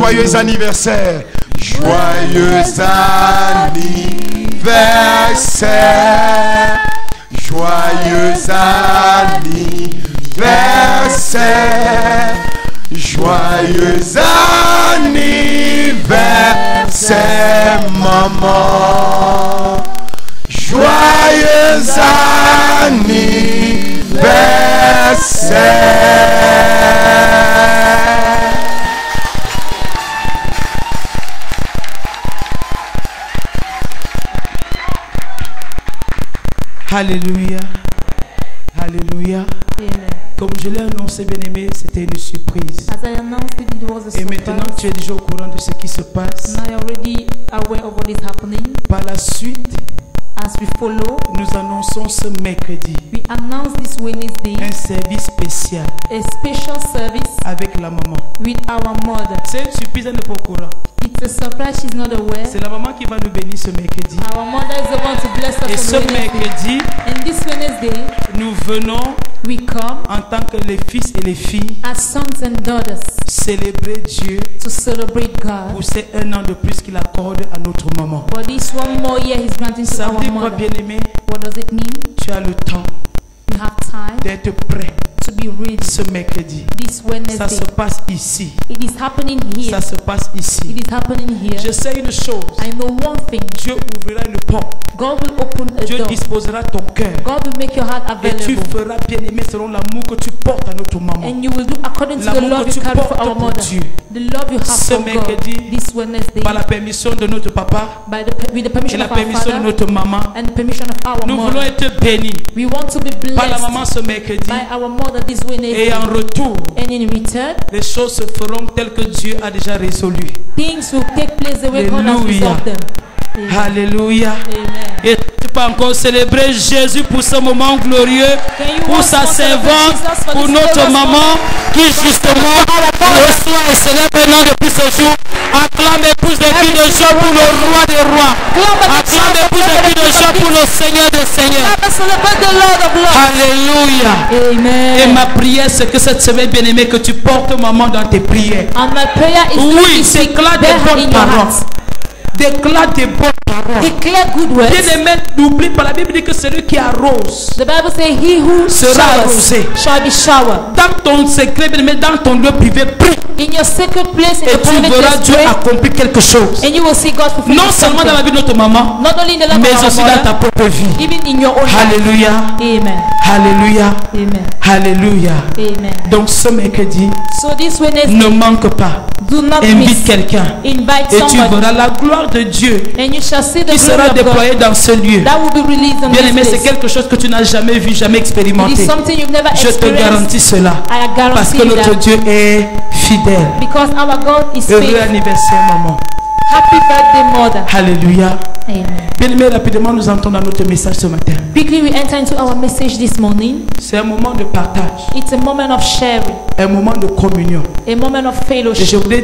joyeux anniversaire. Joyeux anniversaire. Joyeux anniversaire. Joyeux anniversaire, maman. Joyeux anniversaire. Alléluia. Alléluia. Comme je l'ai annoncé, bien-aimé, c'était une surprise. As I announced it, it was a Et maintenant, tu es déjà au courant de ce qui se passe. Now you're already aware of what is happening. Par la suite, As we follow, nous annonçons ce mercredi we announce this Wednesday un service spécial a special service avec la maman. with our mother. C'est une surprise, elle n'est pas au courant. It's a surprise, she's not aware. C'est la maman qui va nous bénir ce mercredi. Our mother is the one to bless us Et on ce Wednesday. mercredi, And this Wednesday, nous venons we come en tant que les fils et les filles as sons and daughters célébrer Dieu to celebrate God. pour ces 1 an de plus qu'il accorde à notre maman. For this one more year he's granting to Ça our veut dire quoi, mother. bien-aimé? What does it mean? Tu as le temps You have time d'être prêt to be ready ce mercredi. this Ça Wednesday. se passe ici. It is happening here. Ça se passe ici. It is happening here. Je sais une chose. I know one thing. Dieu ouvrira une porte. God will open a Dieu door. disposera ton cœur. God will make your heart Et tu available. feras, bien-aimé, selon l'amour que tu portes à notre maman. And you will do according to the L'amour love que tu you carry for portes our pour mother. Dieu. The love you have Ce for God mercredi, this Wednesday. Par la permission de notre papa With the et permission la of our permission de father notre maman, and the permission of our nous voulons mother. être bénis We want to be par la maman blessed ce mercredi. by our mother this Wednesday. Et en retour, And in return, les choses se feront telles que Dieu a déjà résolu. things will take place the way God has Alléluia. resolved them. Amen. Alléluia. Amen. Et tu peux encore célébrer Jésus pour ce moment glorieux, pour sa servante, pour notre maman qui justement reçoit et célèbre un an depuis ce jour. Acclamez plus de cris de joie pour le roi des rois. Acclamez plus de cris de joie pour le Seigneur des seigneurs. Celebrate the Lord of Lords. Alléluia. Et Amen. ma prière, c'est que cette semaine, bien-aimée, que tu portes maman dans tes prières. And my prayer is Oui, that you déclare bear des her bonnes in your paroles. heart. Déclare des bonnes paroles. Declare good words. Bien-aimé, n'oublie pas, la Bible dit que celui qui arrose The Bible says, "He who sera showers arrosé." shall be showered." Dans ton secret, bien-aimé, dans ton lieu privé, prie. In your secret place, in Et the tu private verras place, Dieu pray, accomplir quelque chose. and you will see God fulfill Non seulement dans la vie de notre maman, not only in the life mais of our aussi dans ta mother, propre vie. even in your own life. Alléluia. Amen. Alléluia. Amen. Alléluia. Amen. Donc ce mercredi, So this Wednesday, ne manque pas. do not Invite miss. quelqu'un. Invite Et tu somebody, verras la gloire de Dieu and you shall see the qui glory sera of God déployée dans ce lieu. that will be released on Bien-aimé, this c'est place. quelque chose que tu n'as jamais vu, jamais It expérimenté. is something you've never Je te experienced. garantis cela. I Parce guarantee que you notre that, Dieu est fidèle. because our God is Heureux faithful. anniversaire, maman. Happy birthday, mother. Alléluia. Amen. Bien-aimé, rapidement, nous entrons dans notre message ce matin. Quickly, we enter into our message this morning. C'est un moment de partage, It's a moment of sharing, un moment de communion. a moment of Et fellowship. je voudrais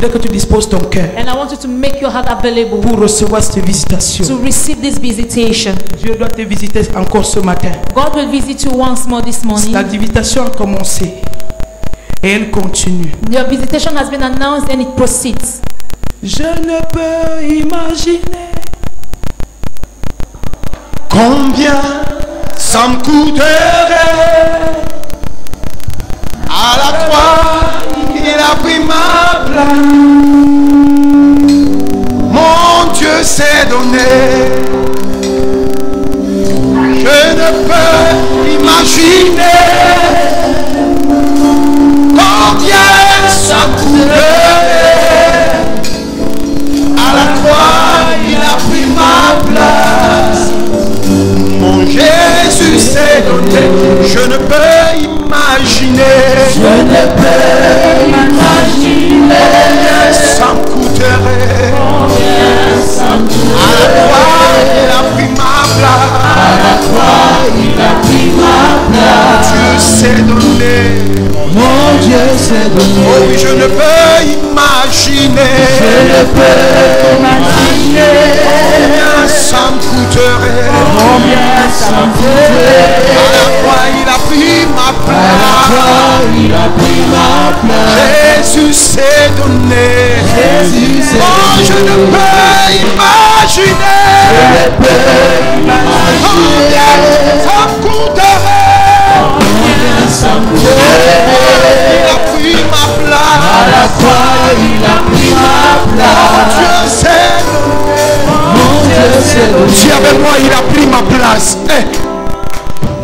que tu disposes ton cœur And I want you to make your heart available pour recevoir cette visitation. to receive this visitation. Dieu doit te visiter encore ce matin. God will visit you once more this morning. La visitation a commencé et elle continue. Your visitation has been announced and it proceeds. Je ne peux imaginer Combien ça me coûterait à la croix, il a pris ma place. Mon Dieu s'est donné. Je ne peux imaginer combien ça me coûterait. À la croix, il a pris ma place. Mon Jésus s'est donné. Je ne peux imaginer. Je ne peux imaginer combien ça me coûterait. À la croix, il a pris ma place. À la croix, il a pris ma place. Dieu s'est donné. Mon Dieu s'est donné. Oh oui, je ne peux imaginer. Je ne peux imaginer combien ça me coûterait. Combien ça me coûterait. À la croix, il a pris ma place. À la croix, il a pris ma place. Jésus s'est donné. Oh, je ne peux imaginer. Combien ça coûterait. Il a pris ma place. À la croix, il a pris ma place. Dieu s'est donné. Si avec moi, il a pris ma place.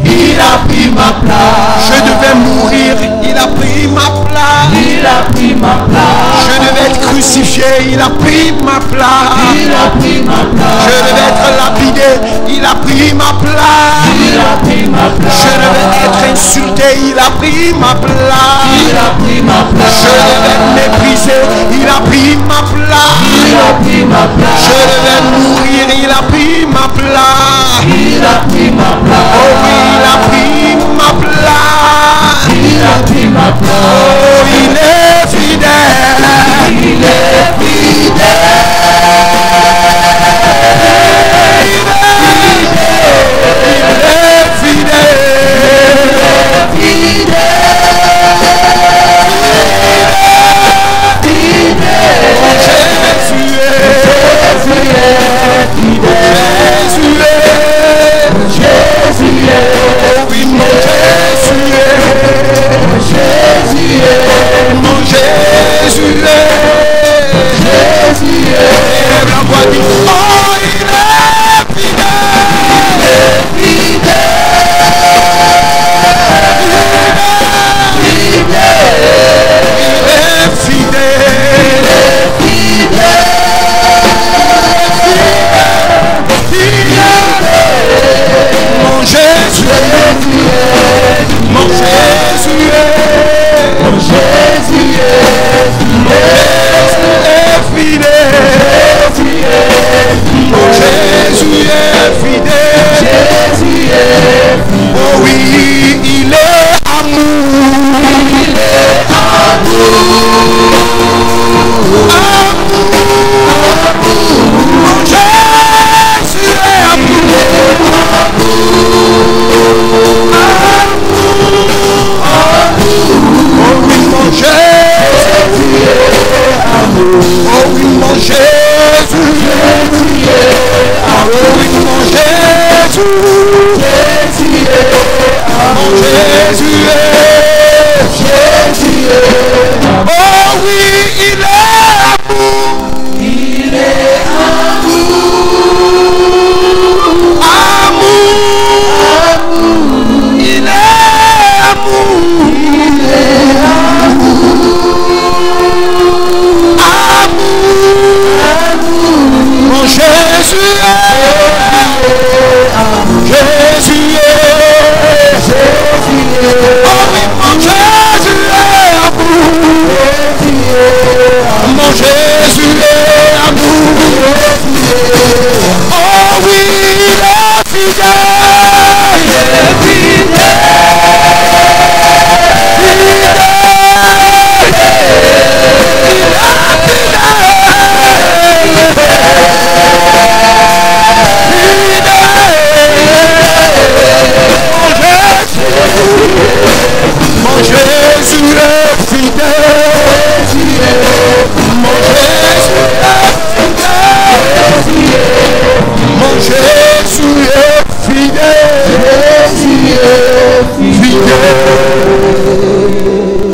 Il a pris ma place. Je devais mourir. Il a pris ma place. Il a pris ma place. Je devais être crucifié. Il a pris ma place. Il a pris ma place. Je devais être lapidé. Il a pris ma place. Il a pris ma place. Je devais être insulté. Il a pris ma place. Il a pris ma place. Je devais être méprisé. Il a pris ma place. Il a pris ma place. Je devais mourir. Il a pris ma place. Il a pris ma place. Oh oui, il a pris ma place. Il a pris ma place. Oh, il est fidèle. Il est fidèle.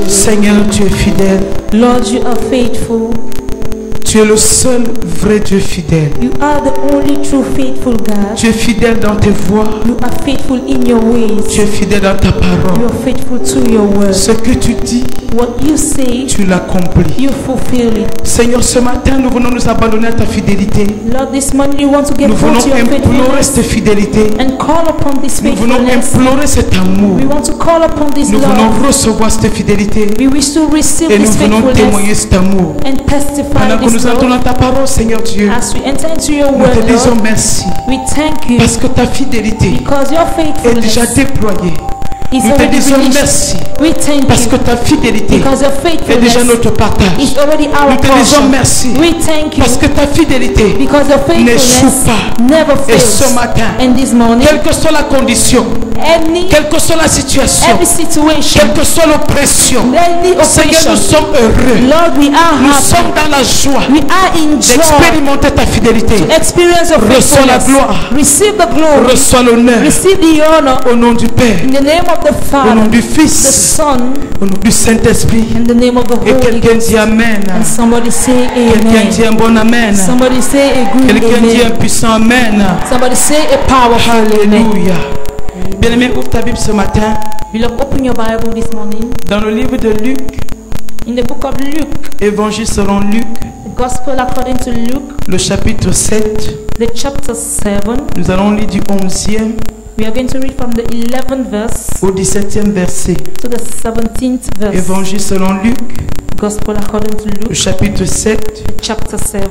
Seigneur, tu es fidèle. Lord, you are faithful. Tu es le seul vrai Dieu fidèle. You are the only true faithful God. Tu es fidèle dans tes voies. You are faithful in your ways. Tu es fidèle dans ta parole. You are faithful to your word. Ce que tu dis, what you say, tu l'accomplis. You fulfill it. Seigneur, ce matin, nous venons nous abandonner à ta fidélité. Lord, this morning you want to get nous venons to your implorer cette fidélité. And call upon this nous venons implorer cet amour. We want to call upon this nous love. venons recevoir cette fidélité. We wish to receive et this nous venons témoigner cet amour. And testify pendant que this nous entrons dans ta parole, Seigneur Dieu, as we enter into your nous word, te disons Lord, merci. We thank you parce que ta fidélité because your est déjà déployée. Nous te disons merci parce que ta fidélité est déjà notre partage. Nous te disons merci parce que ta fidélité n'échoue pas. Et ce matin, quelle que soit la condition quelle que soit la situation, every situation, quelle que soit l'oppression, any Seigneur, oppression, nous sommes heureux. Lord, we are Nous happy. sommes dans la joie We are in joy d'expérimenter ta fidélité. to experience your Reçois la faithfulness. gloire. Receive the glory. Reçois l'honneur. Receive the honor. Au nom du Père, In the name of the au nom Father, du the Fils, Son, au nom du Saint-Esprit. in the name of the Et Holy quelqu'un Ghost. dit Amen. And somebody say Quelqu'un dit amen. un bon Amen. Somebody say a good Quelqu'un dit un amen. puissant Amen. Somebody say a powerful amen. Alléluia. Bien-aimé, ouvre ta Bible ce matin Beloved, open your Bible this morning dans le livre de Luc, in the book of Luke, Évangile selon Luc, the Gospel according to Luke, le chapitre 7. the chapter 7. Nous allons lire du 11e We are going to read from the 11th verse au 17e verset. to the 17th verse. Évangile selon Luc, Gospel according to le Luke, chapitre 7, chapter 7,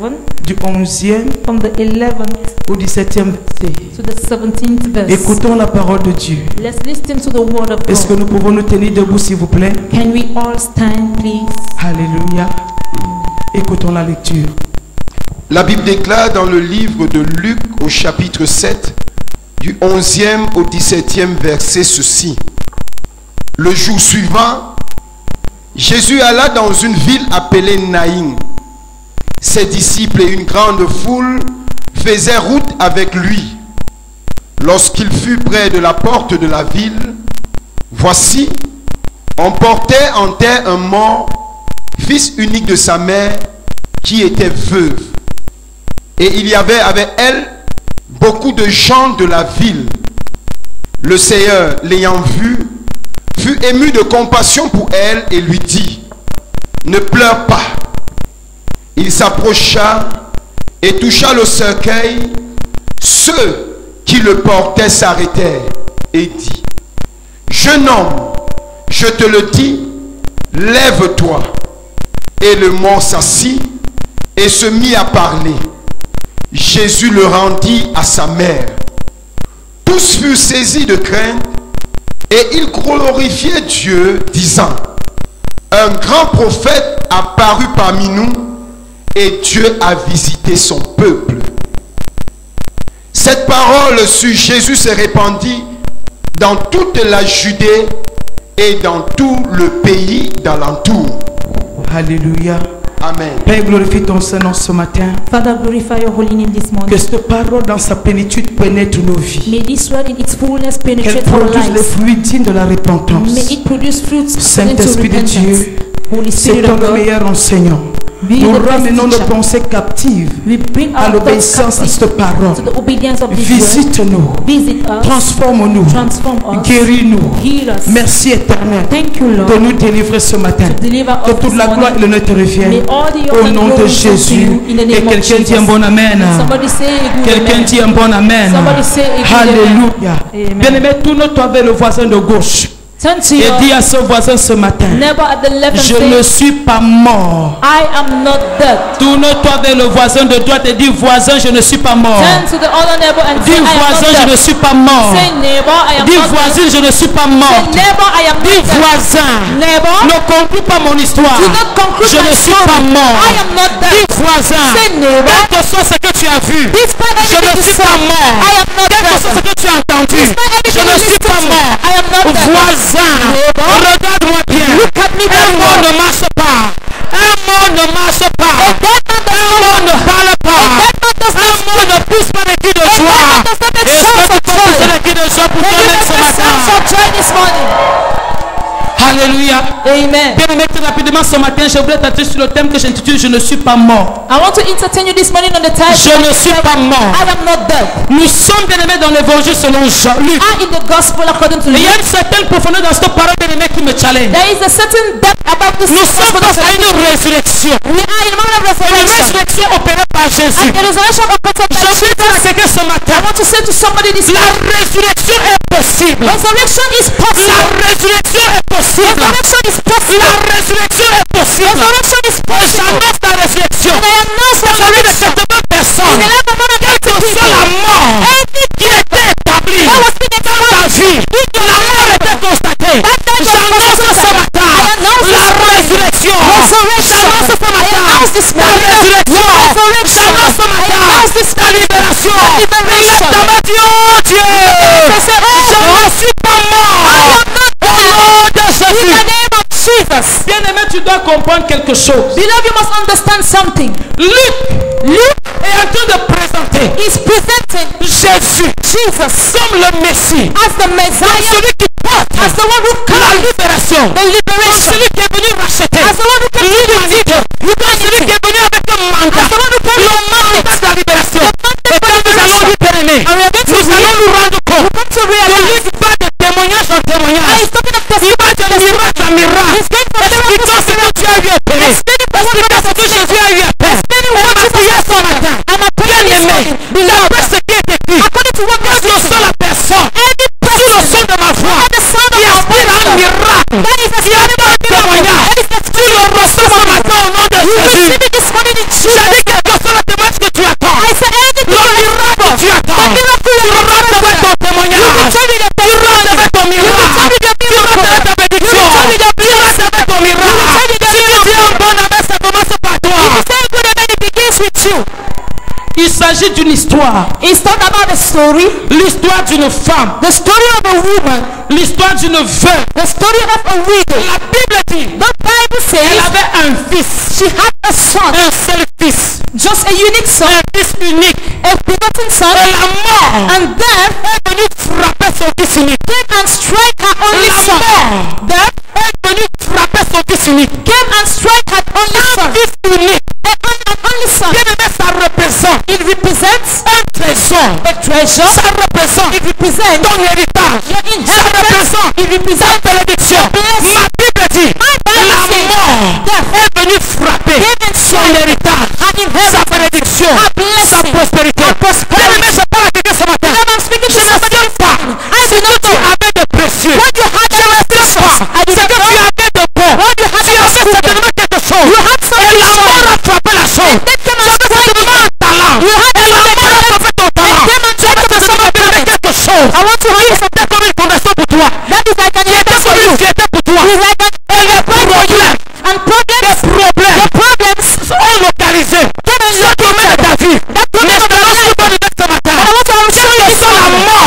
du 11e from the 11th au 17e verset. to the 17th verse. Écoutons la parole de Dieu. Let's listen to the word of Est-ce que God. nous pouvons nous tenir debout, s'il vous plaît? Can we all stand, please? Alléluia. Écoutons la lecture. La Bible déclare dans le livre de Luc au chapitre 7, du 11e au 17e verset ceci. Le jour suivant, Jésus alla dans une ville appelée Naïn. Ses disciples et une grande foule faisaient route avec lui. Lorsqu'il fut près de la porte de la ville, voici, on portait en terre un mort, fils unique de sa mère, qui était veuve. Et il y avait avec elle beaucoup de gens de la ville. Le Seigneur, l'ayant vue, fut ému de compassion pour elle et lui dit, ne pleure pas. Il s'approcha et toucha le cercueil. Ceux qui le portaient s'arrêtèrent et dit, jeune homme, je te le dis, lève-toi. Et le mort s'assit et se mit à parler. Jésus le rendit à sa mère. Tous furent saisis de crainte et ils glorifiaient Dieu, disant, un grand prophète a paru parmi nous et Dieu a visité son peuple. Cette parole sur Jésus se répandit dans toute la Judée et dans tout le pays d'alentour. Alléluia. Amen. Père, glorifie ton Saint-Nom ce matin. Father, glorify your holy name this morning. Que cette parole dans sa plénitude pénètre nos vies. May this word in its fullness Qu'elle penetrate our produise les lives. fruits dignes de la repentance. May it produce fruits according to Saint-Esprit de repentance. Dieu, Holy c'est Spirit ton of le God, meilleur enseignant. be Nous the best ramenons nos teacher. pensées captives We bring à our thoughts l'obéissance à captive cette parole. to the obedience of this word. Visite-nous, Visit us, transforme-nous, transform us, guéris-nous. heal us. Merci éternel Thank you, de Lord, nous délivrer ce matin. to deliver Que us toute this la gloire et morning. l'honneur te reviennent. May all the Au honor nom and de glory come to Jésus. you in the Et name of quelqu'un dit un Jesus. bon amen. Somebody say a good Quelqu'un amen. dit un bon amen. Somebody say a good Alléluia. Amen. Bien-aimé, tourne-toi vers le voisin de gauche Turn to et your dis à ce voisin ce matin, neighbor at the left and je ne say, suis pas mort. I am not dead. Tourne-toi vers le voisin de droite et dis, voisin, je ne suis pas mort. Turn to the other neighbor and say, Dis, I am voisin, not je ne dead. suis pas mort. Say, neighbor, I am Dis, not dead. voisine, je ne suis pas Say, mort. neighbor, I am Dis, not dead. voisin, Neighbor, ne conclue pas mon histoire. do not conclude Je my ne suis story. pas mort. I am not dead. Dis, voisin, Say, neighbor, quel que soit ce que tu as vu, despite je ne everything suis you pas said, mort. I am not Quel que soit ce dead. que tu as entendu, Despite je everything ne you suis pas listened to, mort. I am not dead. Voisin, Neighbor, regarde-moi bien. look at me Un very mot well. ne marche pas. Un mot ne marche pas. A dead man does Un not mot ne parle pas. A dead man does Un not mot ne pousse pas les cris de joie. dead man does not make Est-ce sounds que tu of peux joy. pousser les cris de joie pour May you toi-même make ce the sounds matin? of joy this morning. Alléluia. Amen. Bien aimé, très rapidement ce matin, je voulais t'attirer sur le thème que j'intitule Je ne suis pas mort. I want to entertain you this morning on the title. Je ne suis pas mort. I am not dead. Nous sommes bien aimés dans l'évangile selon Jean-Luc. I in the gospel according to Et il y a Luke. une certaine profondeur dans cette parole bien aimé qui me challenge. There is a certain depth about this Nous sommes gospel. face à une résurrection. We are in a moment of Une resurrection. résurrection opérée par Jésus. And the resurrection operated by Je veux dire à Jesus. quelqu'un ce I matin, want to say to somebody this la morning, résurrection est possible. resurrection is La possible. résurrection est possible. Resurrection is possible. La résurrection est possible. Resurrection is Et possible. j'annonce la résurrection. And I announce Dans la vie de resurrection. cette même personne, In the life of one of quelle que the soit la people. mort Every qui était établie that was being dans ta vie, la mort était constatée. J'annonce ce matin la résurrection. J'annonce ce matin la résurrection. J'annonce ce matin la libération. Lève ta main, dis, oh Dieu, je ne suis comprendre quelque chose. Beloved, you must understand something. Luc est en train de présenter He's presenting Jésus Jesus comme le Messie, as the comme Messiah, celui qui porte as the one who la comes, libération, the comme liberation, celui qui est venu racheter as the one who comes to l'humanité, comme celui qui est venu avec un mandat, as the one who comes le mandat de la libération. Et quand nous allons lui bien-aimer, and we are going to nous allons nous rendre compte come to que realize lui qui parle de témoignage en témoignage, he's talking of il va de miracle en miracle, He's going from expliquant ce que tu as eu à payer, expliquant ce que Jésus a eu à faire. Et ma prière ce matin, bien-aimé, d'après ce qui est écrit, quand je sens la personne, sous le son de ma voix, qui aspire à un miracle, qui attend un témoignage, tu le reçois ce matin au nom de Jésus. J'ai dit quelque chose le témoignage que tu attends, le miracle que tu attends, tu rentres avec ton témoignage, tu rentres avec ton miracle, tu rentres avec ta bénédiction, tu rentres avec ton miracle. Si tu es un bon abbé, ça commence par toi. Il s'agit d'une histoire. It's not about a story. L'histoire d'une femme. The story of a woman. L'histoire d'une veuve. The story of a widow. La Bible dit, The Bible elle says avait un fils. she had a son, Un seul fils. just a unique son, Un fils unique. a begotten son, Et la mort and death est venue frapper son fils unique. came and strike her only La son. mort Death est venue frapper son fils unique. came and strike her only son. Un fils unique. An only son. Bien aimé, ça représente It represents un trésor. a treasure. Ça représente It represents ton héritage. your Ça inheritance. représente It represents ta bénédiction. blessing. Ma Bible dit, la mort est venue frapper son héritage, sa bénédiction, sa prospérité. Bien aimé, je parle à quelqu'un ce matin. I'm speaking Je to ne sais somebody. pas I ce do que not tu know avais de précieux. what you had Je ne sais precious. pas I do ce not que know tu avais de bon. what you had Tu avais certainement quelque chose. You had Et something la mort strong. a frappé la chose. That came Tu and avais strike certainement un talent. You had Et la mort a frappé ton talent. came and Tu avais tried to certainement something fait quelque chose. I want to hand you C'était comme une fondation pour toi. That is like an Qui était inheritance for comme you. une fierté pour toi. It's like an Et les problèmes, and problems. problèmes Problems. sont localisés. Ce domaine de ta vie. Mais je te lance le bon idée ce matin. I want to show you C'est la mort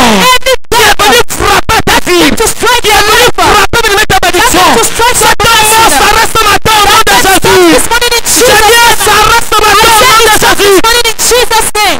qui est venue frapper ta vie. to strike Qui est venue frapper ta bénédiction. to strike Cette mort s'arrête ce matin au nom de Jésus. this morning in Je Jesus' dis, name. s'arrête ce matin au nom de Jésus. This morning in Jesus' name.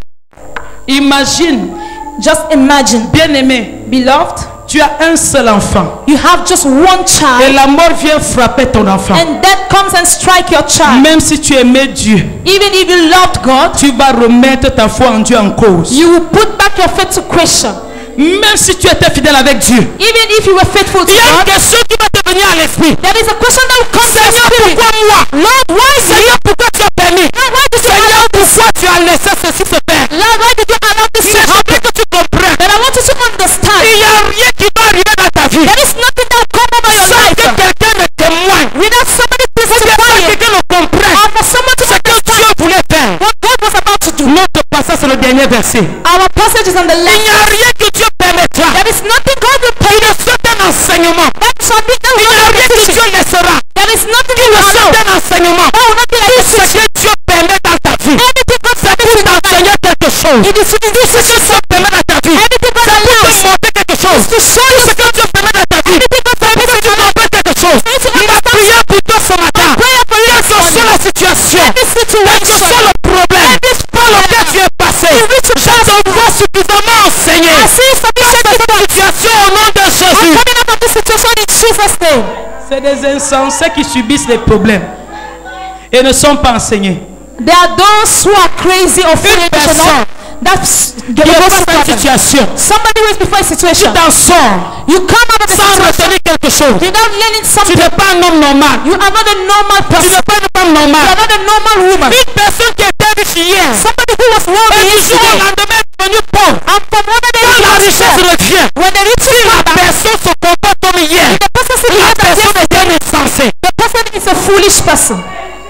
Imagine, Just imagine, bien-aimé, beloved, tu as un seul enfant. you have just one Et child, la mort vient frapper ton enfant. and death comes and strike your child. Même si tu aimais Dieu, Even if you loved God, tu vas remettre ta foi en Dieu en cause. you will put back your faith to question. Même si tu étais fidèle avec Dieu, Even if you were faithful to il y a une God, question qui va te venir à l'esprit. there is a question that will come to your Seigneur, spirit. pourquoi moi? Lord, why me? Seigneur, pourquoi tu as permis? Why did you Seigneur, allow this? pourquoi tu as laissé ceci se faire? Lord, why did you allow this to Mais je happen? veux que tu comprennes. But I want you to understand, Il n'y a rien qui va arriver dans ta vie there is nothing that will come over your sans life que quelqu'un ne témoigne. without somebody Ou bien sans testifying, quelqu'un ne comprenne or for someone to ce que Dieu voulait faire. what God was about to do. Notre passage, c'est le dernier verset. Our passage is on the Il n'y a left. rien que Dieu permettra. There is nothing God will Il permit. ne soit un enseignement. That shall be that Il will n'y a not be rien que teaching. Dieu laissera. There is nothing Il you ne will soit know. un enseignement. That will not be like Tout a ce teaching. que Dieu permet dans ta vie, Anything God c'est pour t'enseigner quelque chose. it is to Tout ce que Dieu permet dans ta vie, anything God c'est pour allows. te montrer quelque chose. To show Tout you ce que Dieu permet dans ta vie, anything God c'est pour que tu comprennes quelque chose. Ma prière pour toi ce matin, quelle que soit la situation, quel que soit le problème par lequel tu es passé, je te vois suffisamment enseigné I see sufficient cette situation au nom de Jésus. coming out of this situation in Jesus' name. C'est des insensés qui subissent les problèmes et ne sont pas enseignés. There are those who are crazy or foolish. personne That's qui est face à une situation, somebody who is before a tu situation. t'en sors You come out of the sans situation retenir quelque chose. without learning Tu something. n'es pas un homme normal. You are not a normal Tu person. n'es pas une femme You normale. are not a normal woman. Une personne qui était riche hier, Somebody who was wealthy et du jour au yesterday, lendemain est devenue pauvre. and from one day Quand la richesse revient, when the riches si la come back, personne se comporte comme hier, the person la sitting personne there, est un insensé. the person is a foolish person.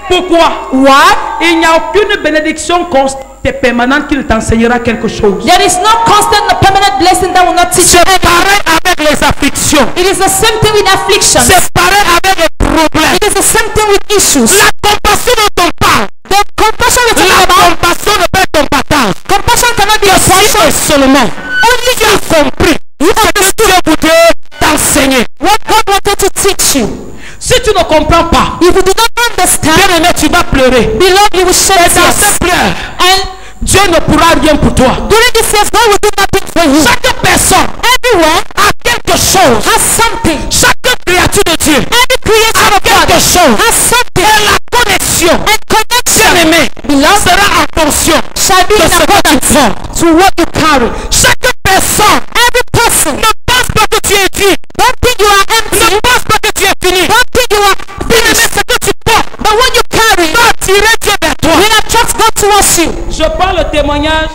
Pourquoi? Why? Il n'y a aucune bénédiction constante et permanente qui ne t'enseignera quelque chose. There is no constant or permanent blessing that will not teach you C'est anything. pareil avec les afflictions. It is the same thing with afflictions. C'est pareil avec les problèmes. It is the same thing with issues. La compassion dont on parle, The compassion we're talking la about, compassion ne peut être ton partage. compassion cannot be a Si portion. et seulement, only tu as compris ce que Dieu voudrait t'enseigner. What God wanted to teach you. Si tu ne comprends pas, If you do not understand, Bien-aimé, tu vas pleurer. beloved, you will shed Et dans tears. ces pleurs, And Dieu ne pourra rien pour toi. during this year, God will do nothing for you. Chaque personne Everyone a quelque chose. has something. Chaque créature de Dieu Every creature a of God quelque chose. has something. Et la connexion, And connection, bien-aimé, beloved, sera en fonction shall be de in ce que tu accordance prends. to what you carry. Chaque personne Every person, ne pense pas que tu es vide. don't think you are empty. Ne pense pas que tu es fini. Don't think you are Bien-aimé, finished. ce que tu portes But what you carry va attirer Dieu vers toi. will attract God towards you. Je prends le témoignage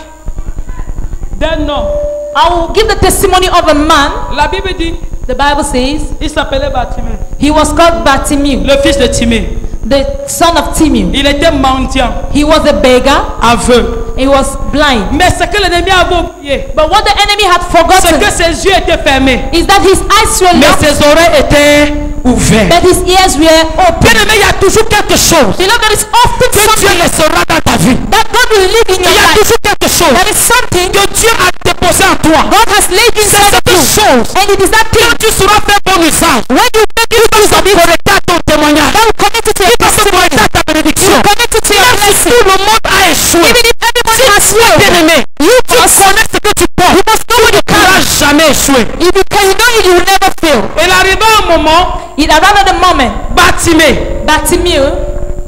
d'un homme. I will give the testimony of a man. La Bible dit, The Bible says il s'appelait Bartimée, he was called Bartimaeus, le fils de Timée. the son of Timaeus. Il était mendiant, He was a beggar. aveugle. He was blind. Mais ce que l'ennemi avait oublié, But what the enemy had c'est forgotten que ses yeux étaient fermés, is that his eyes were mais locked, ses oreilles étaient ouvertes. but his ears were open. Bien-aimé, il y a toujours quelque chose Beloved, there is often que Dieu something laissera dans ta vie. that God will leave in Il your y a life. toujours quelque chose There is something que Dieu a déposé en toi. God has laid C'est inside of cette you. chose And it is that thing que tu sauras faire bon usage. when you make it use of it, Connecté à ton témoignage. that will connect it to your Parce que testimony. connecté à ta bénédiction. You connect it to your blessing. Tout le monde a échoué. Even if everybody has failed, Bien-aimé, you tu must connais ce que tu portes. You must know what you Tu n'auras carry. jamais échoué. If you can, you know it, you will never fail. Il arriva un moment, It around the moment, Bartimée, Bartimaeus,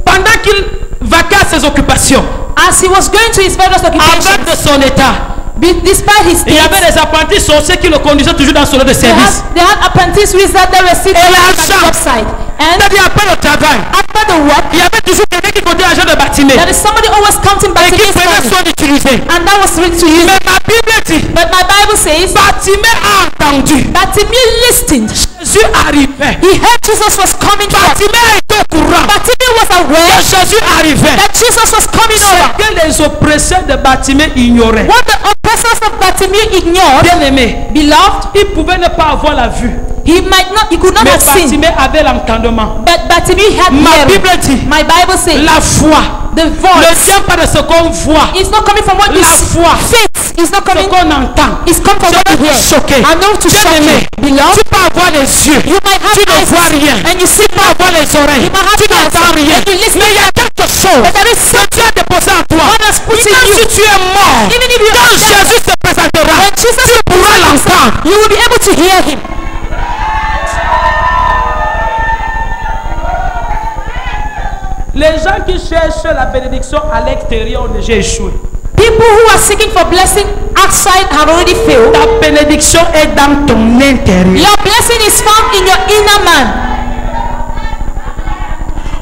pendant qu'il vaquait à ses occupations, as he was going to his various avec occupations, de son état, despite his il y avait state, des apprentis sorciers qui le conduisaient toujours dans son lieu de service. they had apprentice wizards that were sitting Et at l'argent. the website. And C'est-à-dire après le travail, after the work, il y avait toujours quelqu'un qui comptait l'argent de Bartimée there is somebody always counting et qui Bartimaeus' prenait money. soin d'utiliser. And that was written to you. Mais ma Bible dit, But my Bible says, Bartimée a entendu Bartimaeus listened. Jésus arrivait. He heard Jesus was coming forth. Bartimée était au courant Bartimaeus was que aware Jésus arrivait. that Jesus was coming Ce over. que les oppresseurs de Bartimée ignoraient. What the oppressors of Bartimaeus ignored, Bien aimé, beloved, il pouvait ne pas avoir la vue, he could not mais have seen. Bartimée avait l'entendement. But Bartimaeus had Ma hearing. Bible dit, My Bible says la foi the ne voice vient pas de ce qu'on voit, is not coming from what you La see. foi. Faith is not ce coming. qu'on entend. It's come from Je what vais you te hear. choquer. I know to shock Bien-aimé, you. Beloved, tu peux avoir les yeux, you might have tu ne eyes vois rien. and you see Tu peux avoir les oreilles, You might have tu n'entends ears rien. and you listen. Mais il y a quelque chose but there is que Dieu a déposé en toi. God has put in Même you. si tu es mort, Even if you quand are dead, Jésus se présentera, when Jesus tu pourras l'entendre. you will be able to hear him. Les gens qui cherchent la bénédiction à l'extérieur ont déjà échoué. People who are seeking for blessing outside have already failed. Ta bénédiction est dans ton intérieur. Your blessing is found in your inner man.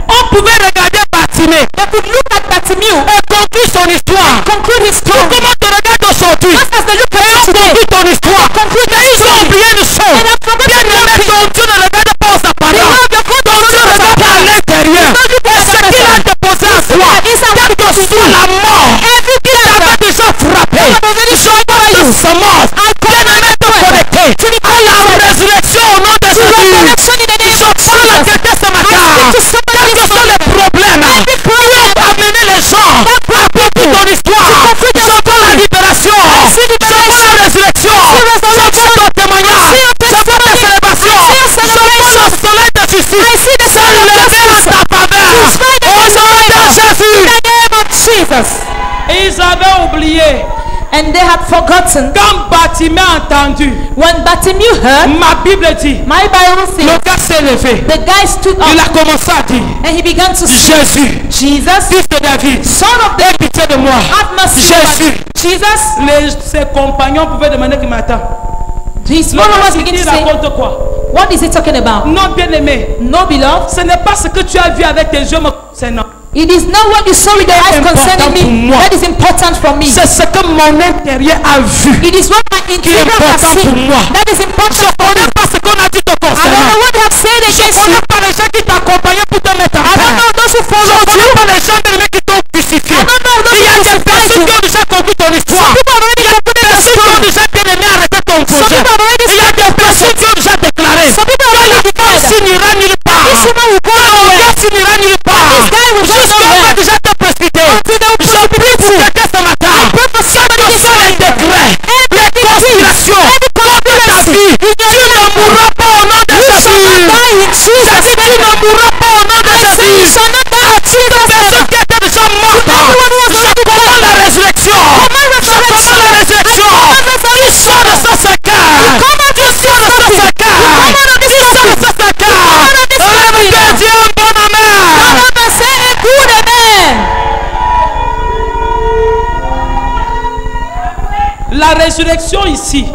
On pouvait regarder Bartimée They could look at Bartimaeus et conclure son histoire. conclude his story. Comment te regardes aujourd'hui? Just as they look at you today, Conclure ton histoire. conclude Mais their ils ont story. oublié une chose. And I've forgotten Bien one aimé, thing. ton Dieu ne regarde pas aux apparences. Beloved, your God Ton does Dieu not look regarde at à appearance. l'intérieur. He does not look Et at ce qu'il a appearance. déposé en He toi, is our quelle que witness. soit la mort, Every il t'avait déjà frappé. God has already Je parle de semence. Bien-aimé, te connecter à la résurrection au nom de Jésus. resurrection in the name Je of parle à Jesus. quelqu'un ce matin. I speak to somebody Quels que this soient les morning. problèmes Every qui problem ont amené les gens à conclure ton histoire, je parle la libération. see Je parle la résurrection. Je parle ton témoignage. I see your Je parle la célébration. I see your Je parle le soleil de justice. I see the Se sun of lever en justice. ta faveur. To shine Au against nom de Jésus. In the name of Jesus. Et ils avaient oublié. And they had forgotten. Quand Bartimée a entendu, When Bartimaeus heard, ma Bible dit, my Bible le says, gars s'est levé. the guy stood Il up a commencé à dire, and he began to say, Jésus, Jesus, fils de David, son of aie David, pitié de moi. have mercy Jésus. on us. Jesus, Ses compagnons pouvaient demander qui m'attend. his Le followers gars begin dit, to say, raconte quoi? what is he talking about? Non, bien aimé, No, beloved, ce n'est pas ce que tu as vu avec tes yeux me concernant. it is not what you saw with your eyes Important concerning pour me moi. that is important for me. C'est ce que mon intérieur a vu. It is what my interior has important pour seen moi. that is Je important for me. connais pas ce qu'on a dit te I don't concernant. know what they have said Je against you. connais pas les gens qui t'accompagnaient pour te mettre en I don't terre. know those who Je followed connais you. pas les gens qui t'ont crucifié. I don't know those Il y a who des crucified personnes you. qui ont déjà compris ton histoire. People have already Il y a des completed the personnes qui ont story. déjà bien aimé arrêter ton Some projet. people have already Il y a said des personnes qui ont déjà déclaré. Some people have already On declared signera nulle part. this woman will go On nowhere. signera nulle part. This guy will go Jusqu'à on va nowhere. déjà te précipiter. Until they will Je prie pour quelqu'un ce matin. pray for somebody Que this sont les morning. décrets, les conspirations Every contre ta conspiracy vie. in your Tu ne life. mourras pas au nom de You shall not Jésus. die in Jesus' C'est résurrection ici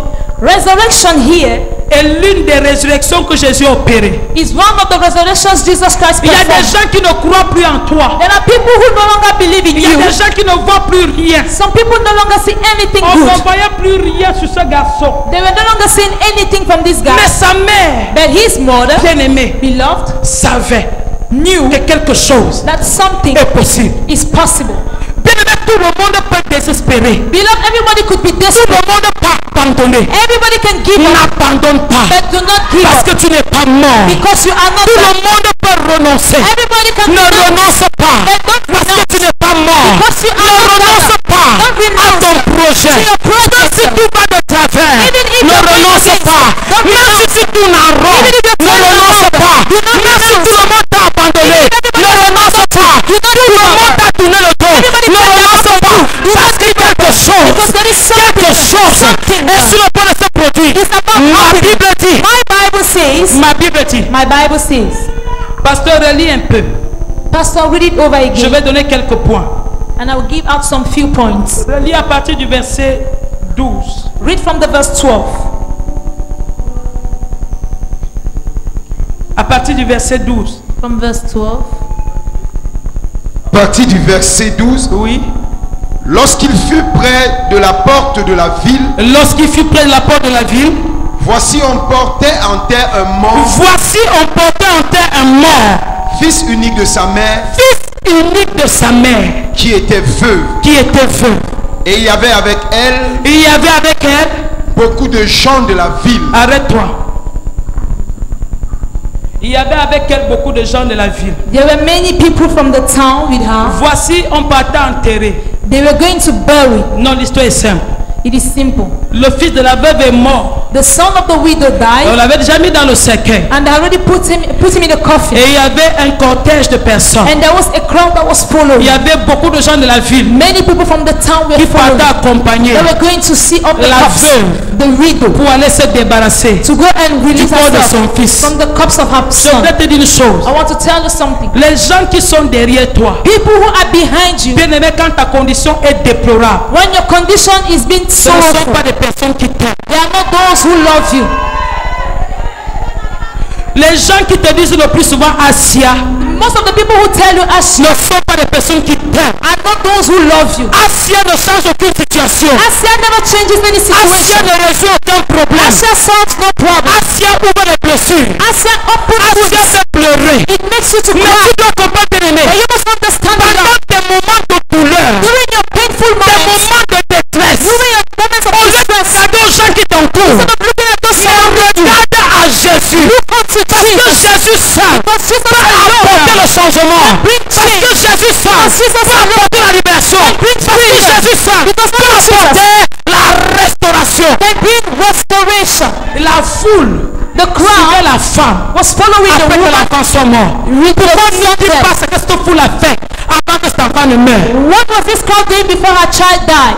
Resurrection here est l'une des résurrections que Jésus a opérées. is one of the resurrections Jesus Christ Il y a des performed. gens qui ne croient plus en toi. There are people who no longer believe in Il y a you. des gens qui ne voient plus rien. Some people no longer see anything On ne good. voyait plus rien sur ce garçon. They were no longer seeing anything from this guy. Mais sa mère, But his mother, bien-aimée, beloved, savait, knew que quelque chose that something est possible. is possible. Bien-aimé, tout le monde peut désespérer. Beloved, everybody could be Tout le desperate. monde peut abandonner. Everybody can give up. N'abandonne pas. But do not give Parce up. que tu n'es pas mort. Because you are not Tout dead. le monde peut renoncer. Everybody can Ne renounce. renonce pas. But don't Parce que renounce. tu n'es pas mort. Because you Ne are not renonce dead. pas Don't à renounce ton projet. to your project. Même si tout va de travers, Even if ne you're going renonce against, pas. don't Même si renounce. tu tournes en rond, Even if you're ne turning renonce around, pas. do not Même si renounce. tout le monde t'a abandonné, Even if ne renonce pas. do not Tout le give up. monde t'a tourné le dos, Everybody ne can renonce give up. pas. Do not Parce que quelque chose, Because there is quelque chose something est sur le point de se produire. It's about Ma happening. Bible dit, My Bible says, ma Bible dit, my Bible says, pasteur, relis un peu. Pastor, read it over Je again, vais donner quelques points. and I will give out some few points. Relis à partir du verset 12. Read from the verse 12. À partir du verset 12. From verse 12. Partie du verset 12. Oui. Lorsqu'il fut près de la porte de la ville, Lorsqu'il fut près de la porte de la ville, voici on portait en terre un mort, voici on portait en terre un mort, fils unique de sa mère, fils unique de sa mère, qui était veuve. qui était veuve. Et il y avait avec elle Il y avait avec elle, beaucoup de gens de la ville. arrête-toi. Il y avait avec elle beaucoup de gens de la ville. There were many people from the town with her. Voici, on partait enterrer. They were going to bury. Non, l'histoire est simple. It is simple. Le fils de la veuve est mort. The son of the widow On died, l'avait déjà mis dans le cercueil. and they already put him in the coffin. Et il y avait un cortège de personnes. And there was a crowd that was Il following. y avait beaucoup de gens de la ville Many people from the town were qui following. partaient accompagner They were going to see up the la cups, veuve the widow, pour aller se débarrasser. to go and release corps de herself son fils. from the cups of her Je son. voudrais te dire une chose. I want to tell you something. Les gens qui sont derrière toi, People who are behind you, bien aimé, quand ta condition est déplorable, when your condition is being ce ne sont sorrowful, pas des personnes qui t'aiment. they are not those who love you. Les gens qui te disent le plus souvent Asia Most of the people who tell you Asia ne sont pas des personnes qui t'aiment. are not those who love you. Asia ne change aucune situation. Asia never changes any Asia situation. ne résout aucun problème. Asia solves no problem. Asia ouvre les blessures. Asia opens Asia wounds. fait pleurer. It makes you to Mais cry. tu dois comprendre, bien aimé, But you must understand that pendant tes moments de douleur, during your painful tes moments, moments de détresse, during your moments of au lieu de distress, regarder aux gens qui t'entourent, instead of looking at those mais around you, regarde à Jésus. look unto Parce que Jesus. Jésus seul Because Jesus peut apporter le alone changement. bring Parce que change. Jésus seul Because Jesus peut apporter la libération. Parce que Jésus seul Because peut apporter la restauration. can bring restoration. La foule The suivait crowd la femme was following the après que woman. l'enfant soit mort. Pourquoi ne dis pas ce que cette foule a fait avant que cet enfant ne meure? What was this crowd doing before her child died?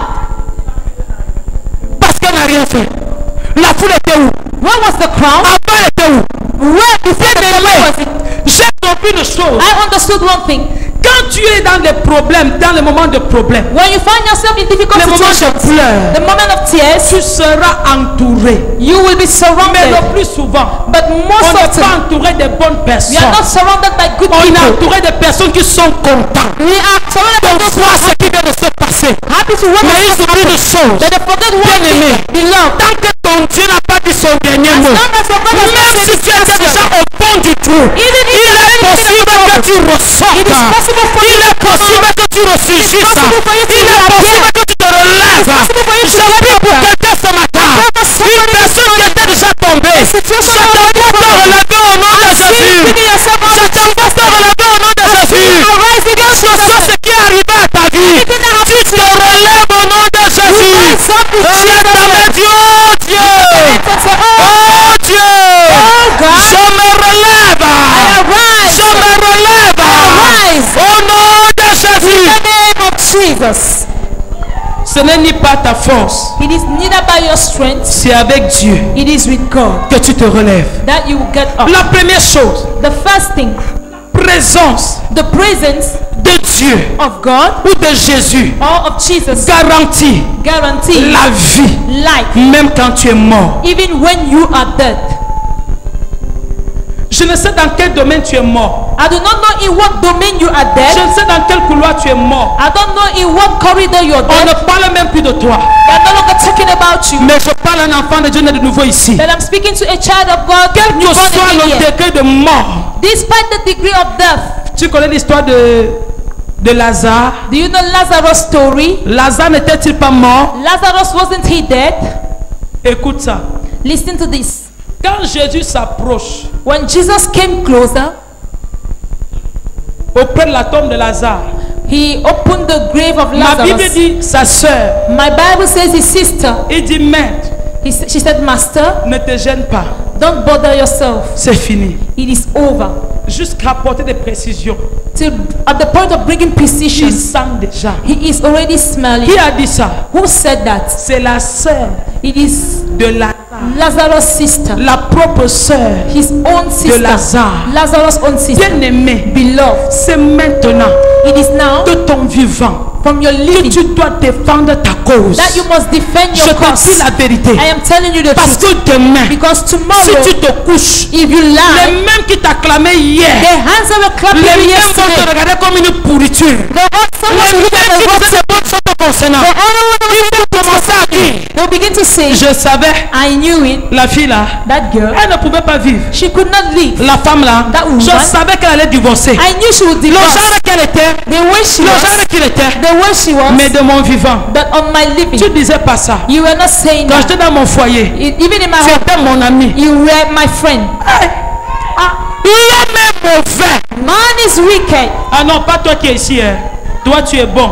Parce qu'elle n'a rien fait. La foule était où? Where was the crowd? Avant elle était où? Where before the crowd was it? J'ai compris une chose. I understood one thing. Quand tu es dans des problèmes, dans les moments de problème, When you find yourself in difficult les moments de situations, pleurs, the moment of tears, tu seras entouré. you will be Mais surrounded. le plus souvent, But on most n'est often, pas entouré des bonnes we personnes. are not surrounded by good On est people. entouré de personnes qui sont contentes We are surrounded by de those who voir are ce qui vient de se passer. happy to what Mais has ils oublient happened. une chose. That they forget one Bien aimé, thing. Beloved, tant que ton Dieu n'a pas dit son dernier as mot, long as your God has not même said si his tu étais last déjà word, au fond du trou, even if il you are est possible que tu ressortes. It is possible for Il you est to come possible out. que tu ressuscites. It's possible for you to Il est appear. possible que tu te relèves. possible for you to Je get prie up. pour quelqu'un ce matin. Une personne qui était déjà tombée. Je situation t'envoie te relever au nom de Jésus. picking yourself out Je of t'envoie te relever au nom de Jésus. arise against Que ce qui est arrivé à ta vie, tu te relèves au nom de Jésus. rise up in Lève Jesus' ta main, name. Dieu, oh Dieu. And say, oh, Oh Dieu. God, Je me relève. arise. Je me relève. Arise. Au nom de Jésus. In the name of Jesus. Ce n'est ni par ta force, It is neither by your strength, c'est avec Dieu it is with God que tu te relèves. that you will get up. La première chose, The first thing, présence the presence de Dieu of God ou de Jésus or of Jesus garantit guarantee la vie, life même quand tu es mort. even when you are dead. Je ne sais dans quel domaine tu es mort. I do not know in what domain you are Je dead. ne sais dans quel couloir tu es mort. I don't know in what corridor you are On dead. ne parle même plus de toi. We are no longer talking about you. Mais je parle à un enfant de Dieu né de nouveau ici. But I'm speaking to a child of God. Quel que born soit again le here. degré de mort. Despite the degree of death. Tu connais l'histoire de Lazare. Do you know Lazarus' story? Lazare n'était-il pas mort? Lazarus, wasn't he dead? Écoute ça. Listen to this. Quand Jésus s'approche When Jesus came closer, auprès de la tombe de Lazare, he opened the grave of ma Bible Lazarus. dit sa sœur. My Bible says his sister. Il dit maître, She said, Master, ne te gêne pas. don't bother yourself. C'est fini. It is over. Jusqu'à apporter des précisions. Till at the point of bringing Il precision, sent déjà. he is already smelling. Qui a dit ça? Who said that? C'est la sœur It is de Lazare. Lazarus' sister. La propre sœur His own sister. Lazare. Lazarus' own sister. Bien aimé. Beloved. C'est maintenant It is now de ton vivant from your que living tu dois défendre ta cause. that you must defend Je your te dis cause. la vérité. I am telling you the Parce truth. que demain, Because si tomorrow, tu te couches, if you les lie, mêmes qui t'acclamaient hier, the hands that were clapping les you mêmes vont te yesterday, regarder comme une pourriture. the hands that Les were mêmes looking at qui the faisaient des bonnes choses concernant. the other one Ils vont commencer à dire, they'll begin to say, je savais, I knew it, la fille là, that girl, elle ne pouvait pas vivre. she could not live. La femme là, That woman, je savais qu'elle allait divorcer. I knew she would Le divorce. genre qu'elle était, The way she le was, genre qu'il était, the way she was, mais de mon vivant. but on my living, Tu disais pas ça. you were not saying Quand that. j'étais dans mon foyer, Even in my tu home, étais mon ami. you were my friend. L'homme est mauvais. Man is wicked. Ah non, pas toi qui es ici. Hein. Toi, tu es bon.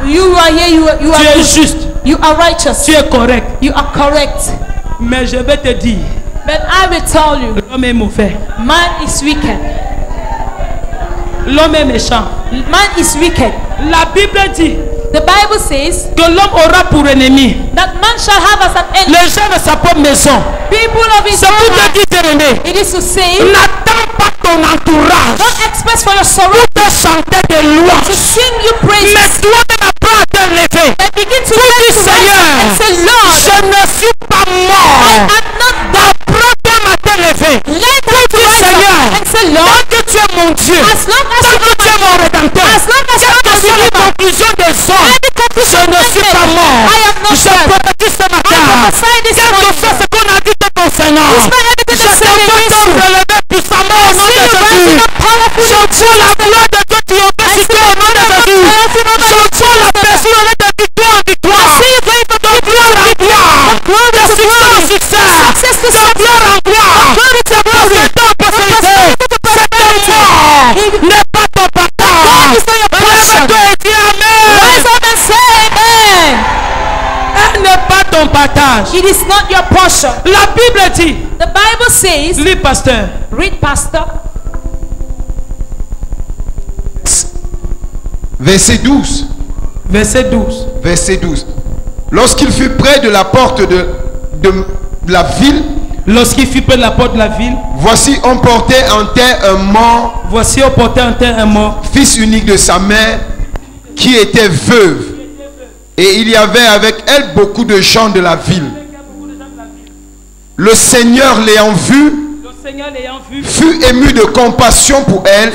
You are here, you Tu are es good. juste. You are righteous. Tu es correct. You are correct. Mais je vais te dire, But I will tell you, l'homme est mauvais. man is wicked. L'homme est méchant. Man is wicked. La Bible dit The Bible says que l'homme aura pour ennemi that man shall have as an enemy les gens de sa propre maison. people of his C'est own pour te heart. dire, bien-aimé, It is to say, n'attends pas ton entourage don't express for your sorrow pour te chanter des to louanges. sing you praises. Mais toi-même apprends à te lever. But begin to Pour rise dire, to Seigneur, rise and say, Lord, je ne suis pas I mort. am not dead. Apprends-toi à te lever. Let me to rise Seigneur, up and say, Lord, tant que tu es mon Dieu, as long as tant you que tu es mon rédempteur, as long as you quelle que are soit la my conclusion des hommes, je ne suis pas mort. I am not Je dead. prophétise ce matin. prophesy this Quel que morning. soit ce qu'on a dit te concernant, Despite everything je that's said against t'entends you, te lever puissamment au nom see de you rising Jésus. up powerfully. Je vois la gloire de Dieu triompher sur toi au nom de Jésus. Je vois la personne aller de victoire en victoire. De gloire en gloire. De succès en succès. De gloire en gloire. Possession en postérité. Cette mort n'est pas ton partage. Lève-toi et dis Amen. Rise up and say amen. Elle n'est pas ton partage. It is not your portion. La Bible dit, The Bible says, lis pasteur, read pastor, Verset 12. verset 12. Verset 12. Lorsqu'il fut près de la porte de la ville, Lorsqu'il fut près de la porte de la ville, voici on portait en terre un mort, voici on portait en terre un mort, fils unique de sa mère, qui était veuve. Et il y avait avec elle beaucoup de gens de la ville. Le Seigneur l'ayant vue, le Seigneur l'ayant vu, fut ému de compassion pour elle.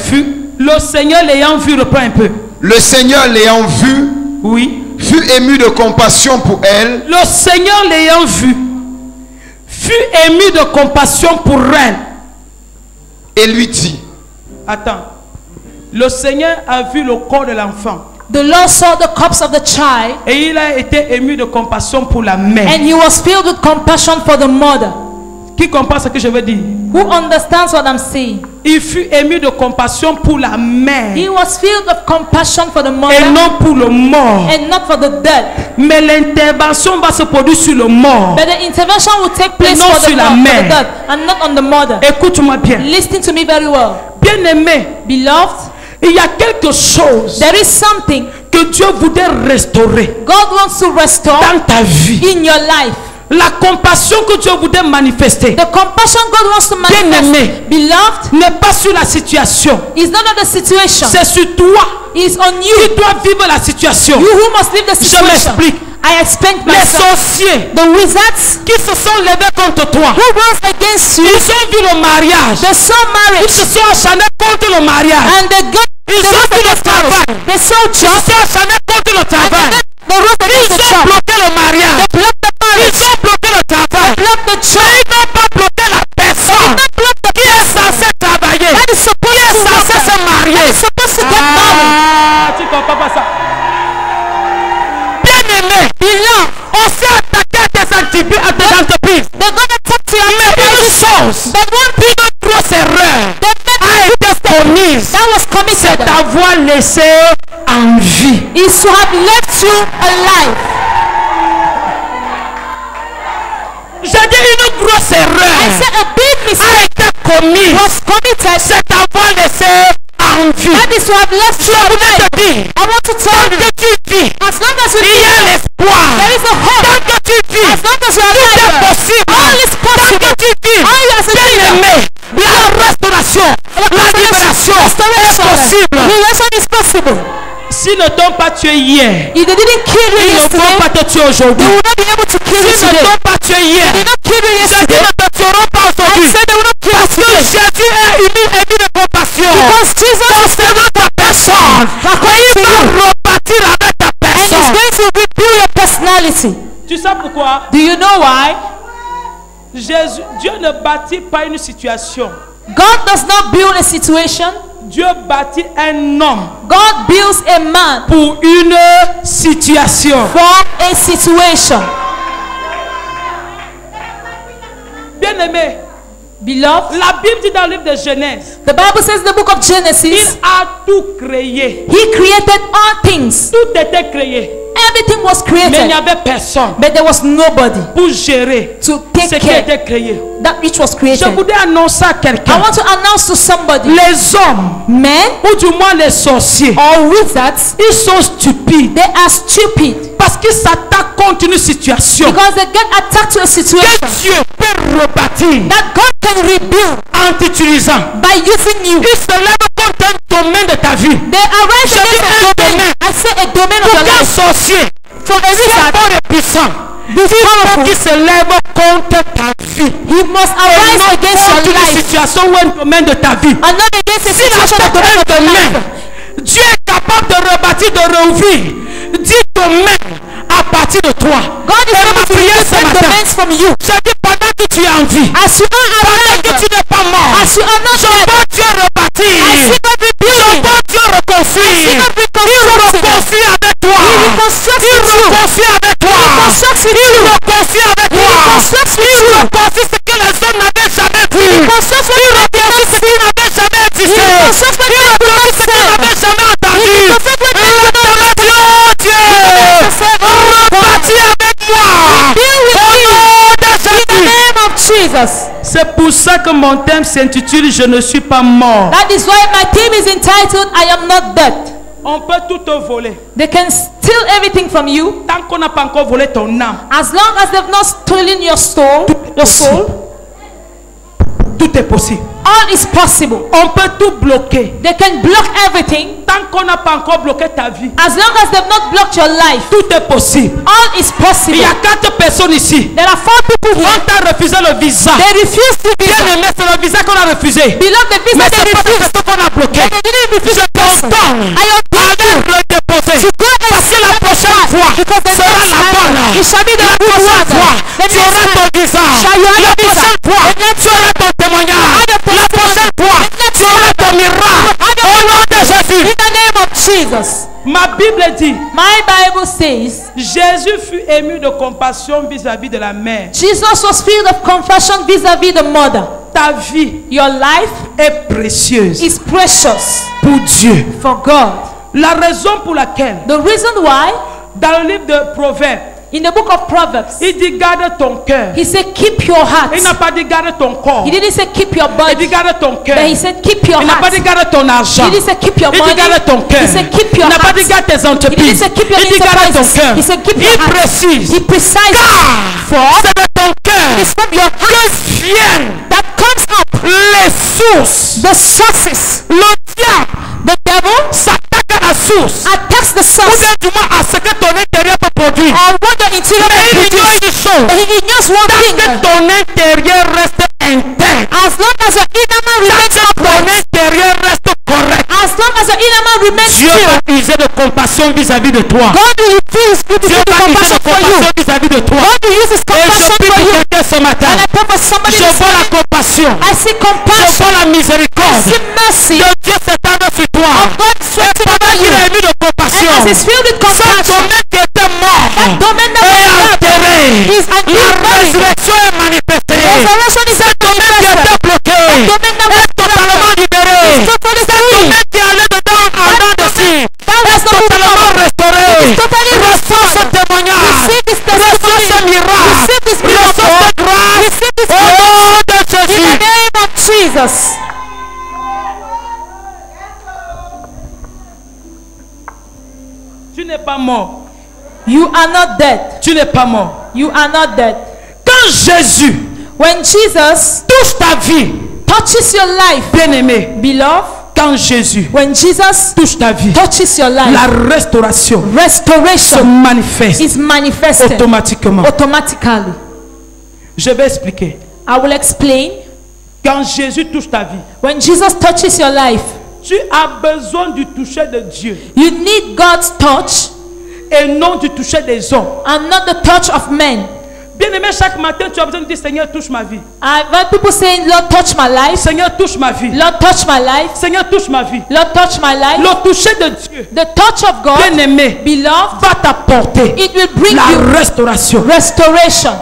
le Seigneur l'ayant vu, reprend un peu. Le Seigneur l'ayant vue, Oui. fut ému de compassion pour elle. Le Seigneur l'ayant vu, fut ému de compassion pour elle. Et lui dit, Attends. Le Seigneur a vu le corps de l'enfant. the Lord saw the corpse of the child, Et il a été ému de compassion pour la mère. and he was filled with compassion for the mother. Qui comprend ce que je veux dire? Who understands what I'm saying? Il fut ému de compassion pour la mère. He was filled with compassion for the Et mother non pour le mort. and not for the dead. Mais l'intervention va se produire sur le mort. But the intervention will take place non for the sur la mother, for the mère. dead, and not on the mother. Écoute-moi bien. Listen to me very well. Bien-aimé, Beloved, il y a quelque chose there is something que Dieu voudrait restaurer God wants to restore dans ta vie. in your life. La compassion que Dieu voudrait manifester, The compassion God wants to Bien-aimé. manifest, beloved, n'est pas sur la situation. is not on the situation. C'est sur toi. It's on Tu you. dois vivre la situation. You who must live the Je situation. m'explique. I explained Les myself. sorciers The wizards qui se sont levés contre toi, who rose against you, ils ont vu le mariage. they saw Ils marriage se sont acharnés contre le mariage. and they got Ils ont vu le travail. they saw Ils job se sont acharnés contre le travail. they rose Ils against the ont job. bloqué le mariage. They blocked the marriage. Ils ont bloqué le travail. Blocked the Mais job. ils n'ont pas bloqué la personne qui est censée travailler, That is qui supposed est to censée work. se marier. That is supposed to get married. Ah, tu comprends pas ça? Bien-aimé, on s'est attaqué à tes entreprises. They're gonna talk to your Mais une marriage. chose, But one thing une grosse erreur they a été commise, that was c'est committed d'avoir laissé en vie. is to have left you alive. J'ai dit une grosse I erreur said a big a mistake été commise, was committed. c'est d'avoir laissé en vie. That is to have left Je you voulais alive. te dire, I want to tell tant you, que tu vis, as long as you il y a live, l'espoir. there is a hope. Tant que tu vis, As long as you are tout est alive, possible. all is Tant possible. que tu vis, All you as a bien-aimé, la restauration, la libération est possible. Restoration is possible. S'ils ne t'ont pas tué hier, If they didn't kill you ils ne yesterday, vont pas te tuer they aujourd'hui. will not be able to kill you S'ils ne today. t'ont pas tué hier, They did not kill you je dis yesterday. ne te tueront pas I aujourd'hui. said they will not kill you Parce que today. Jésus est ému de compassion. Because Jesus is Concernant ta personne, according to il va you, rebâtir avec ta and He's personne. going to rebuild your personality. Tu sais pourquoi? Do you know why? Dieu ne bâtit pas une situation. God does not build a situation. Dieu bâtit un homme God builds a man pour une situation. for a situation. Bien-aimé, Beloved, la Bible dit dans le livre de Genèse, the Bible says in the book of il Genesis, a tout créé. He created all things. Tout était créé. Everything was Mais il n'y created, avait personne but there was nobody pour gérer to ce take qui care était créé. that which was Je created. voudrais annoncer à I quelqu'un, want to announce to somebody, les hommes, men ou du moins les sorciers, or wizards, ils sont stupides they are stupid parce qu'ils s'attaquent contre une situation because they get attacked to a que situation Dieu peut rebâtir that God can rebuild en t'utilisant. by using you. Ils se lèvent contre un domaine de ta vie. They arise Je dis against un a domain. domaine. I say a domain of Pour your qu'un life. sorcier For a soit wizard, fort et puissant, il faut qu'il se lève contre ta vie. he must arise Non against contre your une life situation ou un domaine de ta vie. and not against a S'il situation of the domain of your domaine, life. Dieu est capable de rebâtir, de rouvrir 10 domaines à partir de toi. God is Et able ma to prière remove ce 10 matin, domains from you. je dis pendant que tu es en vie, As you are pendant que tu alive, n'es pas mort, as you are not je dead, vois Dieu I rebâtir. see God Je rebuilding. vois Dieu reconstruire. I see God Il reconstructing. reconstruit avec toi. He reconstructs Il with you. reconstruit avec toi. He reconstructs with Il you. reconstruit avec He toi. reconstructs with Il you. reconstruit ce que les hommes n'avaient jamais vu. He reconstructs what Il you reconstruit ce qui n'avait jamais existé. He reconstructs what Il you reconstruit ce qu'on n'avait jamais entendu. He reconstructs what you Dieu, rebâtis avec moi. Deal with Au me. nom de In the Jésus. name of Jesus. C'est pour ça que mon thème s'intitule Je ne suis pas mort. That is why my theme is entitled I Am Not Dead. On peut tout te voler. They can steal everything from you Tant qu'on n'a pas encore volé ton âme, as long as they've not stolen your soul. Your soul. tout est possible. All is possible. On peut tout bloquer. They can block everything Tant qu'on n'a pas encore bloqué ta vie, as long as they've not blocked your life. tout est possible. All is Il possible. y a 4 personnes ici. There are 4 people On here. t'a refusé le visa. They refuse to be. Bien aimé, c'est le visa qu'on a refusé. Beloved, the visa Mais they c'est pas refused. ce qu'on a bloqué. They didn't refuse Je the person. t'entends. I appeal Allez redéposer. to go and Parce que la prochaine fois because the sera next la bonne. time it shall be the La good prochaine one. fois, The tu next auras ton time visa. shall you have La a visa. prochaine fois, The next tu auras ton témoignage. have a La prochaine fois, next tu auras ton miracle. Au nom de Jésus. In the name of Jesus. Ma Bible dit, My Bible says Jésus fut ému de compassion vis-à-vis de la mère. Jesus was filled of compassion vis-a-vis the mother. Ta vie Your life est précieuse is precious pour Dieu. for God. La raison pour laquelle, The reason why dans le livre de Proverbes, In the book of Proverbs, il dit garde ton cœur. he said, keep your heart. Il n'a pas dit garde ton corps. He didn't say keep your Il body, dit garde ton cœur. but he said keep your Il n'a pas heart. dit garde ton argent. He didn't say keep your Il dit money. garde ton cœur. He said keep Il your n'a pas heart. dit garde tes He didn't entreprises. say keep your Il dit garde ton enterprises. cœur. He said keep your Il heart. précise. He precised Car c'est de ton cœur it's from your que heart viennent that comes up les sources. the sources. Le diable The devil s'attaque à la source. attacks the Ou source bien du moins à ce que ton intérieur peut produire. or what the interior Mais can il ignore produce. une chose. But he ignores one Tant thing. que ton intérieur reste intact. As long as your inner man Tant remains que ton upright, intérieur reste correct. as long as your inner man remains Dieu pure, va user de compassion vis-à-vis de toi. God will feel his Dieu beautiful va user compassion de for you. compassion vis-à-vis de toi. God will use his Et je compassion prie for pour you. quelqu'un ce matin. And I pray for somebody Je this vois la morning. compassion. I see Je compassion. vois la I miséricorde. see mercy. De Dieu s'étendre sur toi. Of God Et sweating pendant over qu'il you. est ému de And compassion, as he's filled with ce compassion, domaine qui était mort that domain that est was dead enterré. is an La body. résurrection est manifestée. Resurrection is Ce domaine qui était manifested. bloqué domaine that was est totalement libéré. totally Ce free. domaine qui allait dedans en dents de scie That was est not totalement restauré. It's totally Reçois ce témoignage. Receive this Reçois testimony. ce miracle. Receive this Reçois miracle. cette grâce. Receive this Au nom de in the Jésus. name of Jesus. Tu n'es pas mort. You are not dead. Tu n'es pas mort. You are not dead. Quand Jésus When Jesus touche ta vie, touches your life, bien-aimé, beloved, quand Jésus when Jesus touche ta vie, touches your life, la restauration se restoration manifeste is manifested automatiquement. automatically. Je vais expliquer. I will explain. Quand Jésus touche ta vie, When Jesus touches your life, tu as besoin du toucher de Dieu you need God's touch et non du toucher des hommes. and not the touch of men. Bien-aimé, chaque matin, tu as besoin de dire Seigneur, touche ma vie. I've heard people saying, Lord, touch my life. Seigneur, touche ma vie. Lord, touch my life. Seigneur, touche ma vie. Lord, touch my life. Le toucher de Dieu, The touch of God, bien-aimé, beloved, va t'apporter it will bring la you restauration. restoration.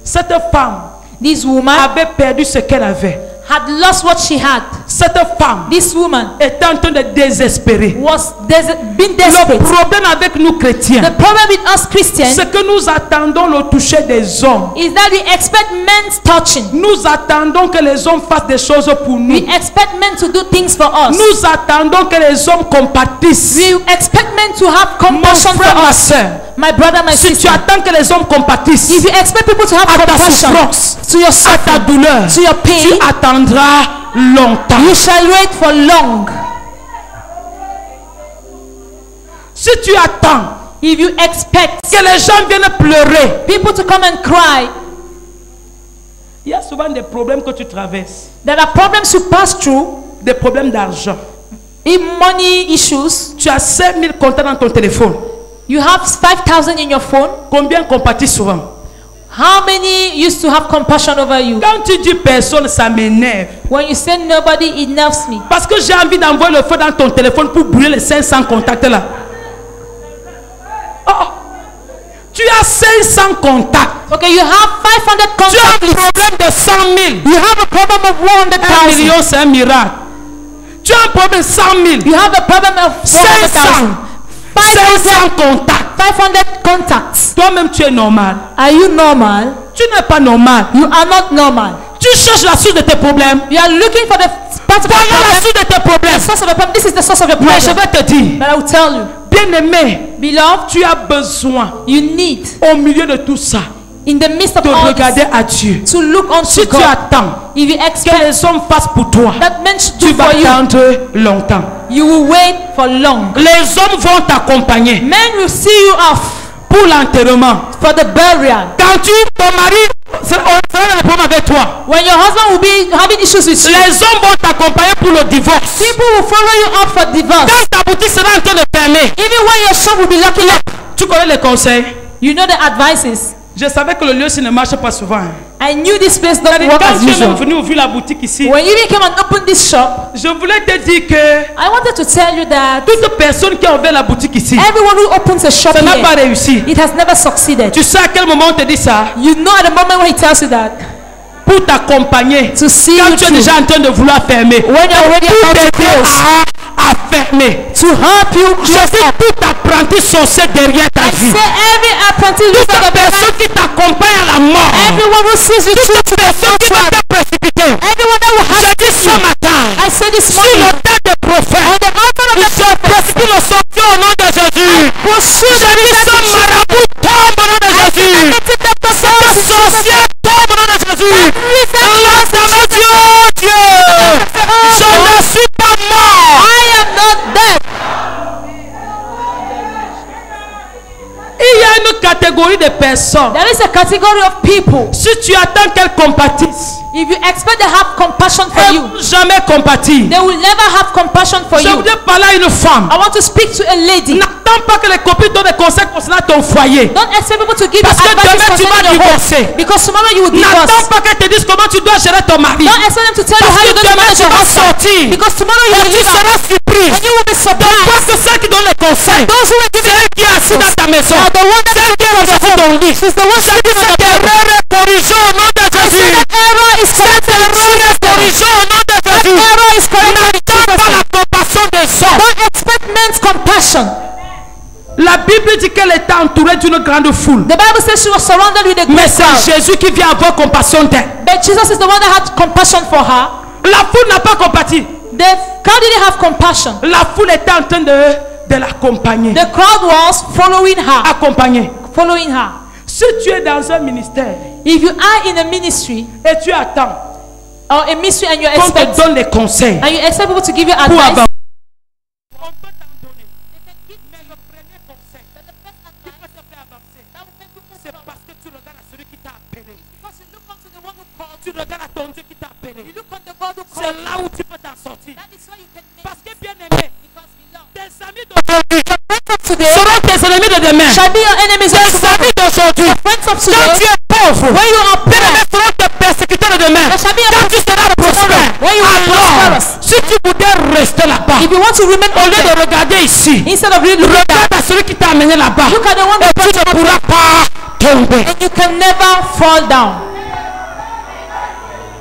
Cette femme This woman avait perdu ce qu'elle avait. had lost what she had. Cette femme This woman était en train de désespérer. was been Le desperate. problème avec nous chrétiens, The problem with us Christians c'est que nous attendons le toucher des hommes. is that we expect men's touching. Nous attendons que les hommes fassent des choses pour nous. We expect men to do things for us. Nous attendons que les hommes compatissent. We expect men to have Mon compassion frère, for ma us. soeur, My brother, my si tu sister. attends que les hommes compatissent If you expect people to have à ta compassion souffrance, to your à ta suffering, douleur, to your tu pain, attendras longtemps. you shall wait for long. Si tu attends If you expect que les gens viennent pleurer, people to come and cry, il y a souvent des problèmes que tu traverses. there are problems you pass through, Des problèmes d'argent. in money issues. Tu as 5000 comptes dans ton téléphone. You have 5,000 in your phone. Combien compatissent souvent? How many used to have compassion over you? Quand tu dis personne, ça m'énerve. When you say nobody, it nerves me. Parce que j'ai envie d'envoyer le feu dans ton téléphone pour brûler les 500 contacts là. Oh, tu as 500 contacts. Okay, you have 500 Tu as contact un lists. problème de 100 000. You have a problem of 1 100,000. million, c'est un miracle. Tu as un problème de 100 000. You have a problem of 100,000. 500 contacts. 500 contacts. Toi-même, tu es normal. Are you normal? Tu n'es pas normal. You are not normal. Tu cherches la source de tes problèmes. You are looking for the particular Voilà la problem, source de tes problèmes. the source of the problem. This is the source of your Mais je problem. vais te dire, But I will tell you, bien-aimé, beloved, tu as besoin, you need, au milieu de tout ça, in the midst of de all regarder this, à Dieu. to look unto Si tu God. attends If you que expect les hommes fassent pour toi, that men should tu do vas for you, attendre longtemps. you will wait for long. Les hommes vont t'accompagner Men will see you off pour l'enterrement. for the burial. Quand ton mari sera le problème avec toi, When your husband will be having issues with you, les hommes vont t'accompagner pour le divorce. people will follow you up for divorce. Quand ta boutique sera en train de fermer, Even when your shop will be locking up, tu connais les conseils. you know the advices. Je savais que le lieu ci ne marche pas souvent. I knew this place doesn't work Quand as tu es même usual. venu ouvrir la boutique ici, When you even came and opened this shop, je voulais te dire que I wanted to tell you that toute personne qui a ouvert la boutique ici, everyone who opens a shop ça n'a pas here, réussi. it has never succeeded. Tu sais à quel moment on te dit ça? You know at the moment when he tells you that, Pour t'accompagner. to see Quand you tu es through. déjà en train de vouloir fermer, When you're already pour about to t'aider close, à fermer. to help you Je grow dis up. tout apprenti sorcier derrière ta I vie. say every apprentice Toute of the personne qui t'accompagne à la mort. everyone who sees you through to the Personne qui va te précipiter. everyone that will Je have dis ce matin. I say this Sur morning l'autel des prophètes. on the altar of Ils the se précipitent le sortir au nom de Jésus. pursue Je dis ce marabout tombe au nom de Jésus. Ce sorcier tombe au nom de Jésus. Lance Dieu, Dieu. Je ne suis pas mort. I am not dead. Il y a une catégorie de personnes. There is a category of people. Si tu attends qu'elles compatissent, If you expect they have compassion for elles you, ne vont jamais compatir. they will never have compassion for Je you. voudrais parler à une femme. I want to speak to a lady. N'attends pas que les copines donnent des conseils concernant ton foyer. Don't expect people to give you Parce que advice demain, tu vas concerning your home. divorcer. Because tomorrow you will N'attends divorce. pas qu'elles te disent comment tu dois gérer ton mari. Don't expect them to tell you Parce how que you're going to demain, manage tu your vas husband. sortir. Because tomorrow you Et will tu leave out. seras surpris. And you will be Parce surprised. que ceux qui donnent les conseils, Those who will give you celle qui est assise dans ta maison, are the one that celle qui est dans ton lit, is the one sleeping on the cette bed. erreur est corrigée au nom de Jésus. That error is corrected. Erreur est corrigée au nom de Jésus. Error is corrected. N'attends pas la compassion des hommes. Don't expect men's compassion. La Bible dit qu'elle était entourée d'une grande foule. The Bible says she was surrounded with a Mais great crowd. c'est Jésus qui vient avoir compassion d'elle. But Jesus is the one that had compassion for her. La foule n'a pas compati. The crowd didn't have compassion. La foule était en train de l'accompagner. The crowd was following her. Accompagner. Following her. Si tu es dans un ministère If you are in a ministry et tu attends or a ministry and you qu'on te expect donne les conseils and you expect people to give you pour advice, avancer, on peut t'en donner. Mais le premier conseil qui peut te faire avancer, c'est parce que tu regardes à celui qui t'a appelé. Tu regardes à ton Dieu qui t'a appelé. C'est là où tu peux t'en sortir. Parce que bien aimé, tes amis d'aujourd'hui seront tes ennemis de demain. shall be your enemies of Tes tomorrow. amis d'aujourd'hui, Friends of quand tu today, es pauvre, when you are tes poor, ennemis seront tes persécuteurs de demain. there shall be a Quand tu seras prospère, when you are alors, prosperous. si tu voudrais rester là-bas, If you want to remain au lieu there, de regarder ici, instead of reading regarde à celui qui t'a amené là-bas. look at the one Et that tu ne pourras pas tomber. and you can never fall down.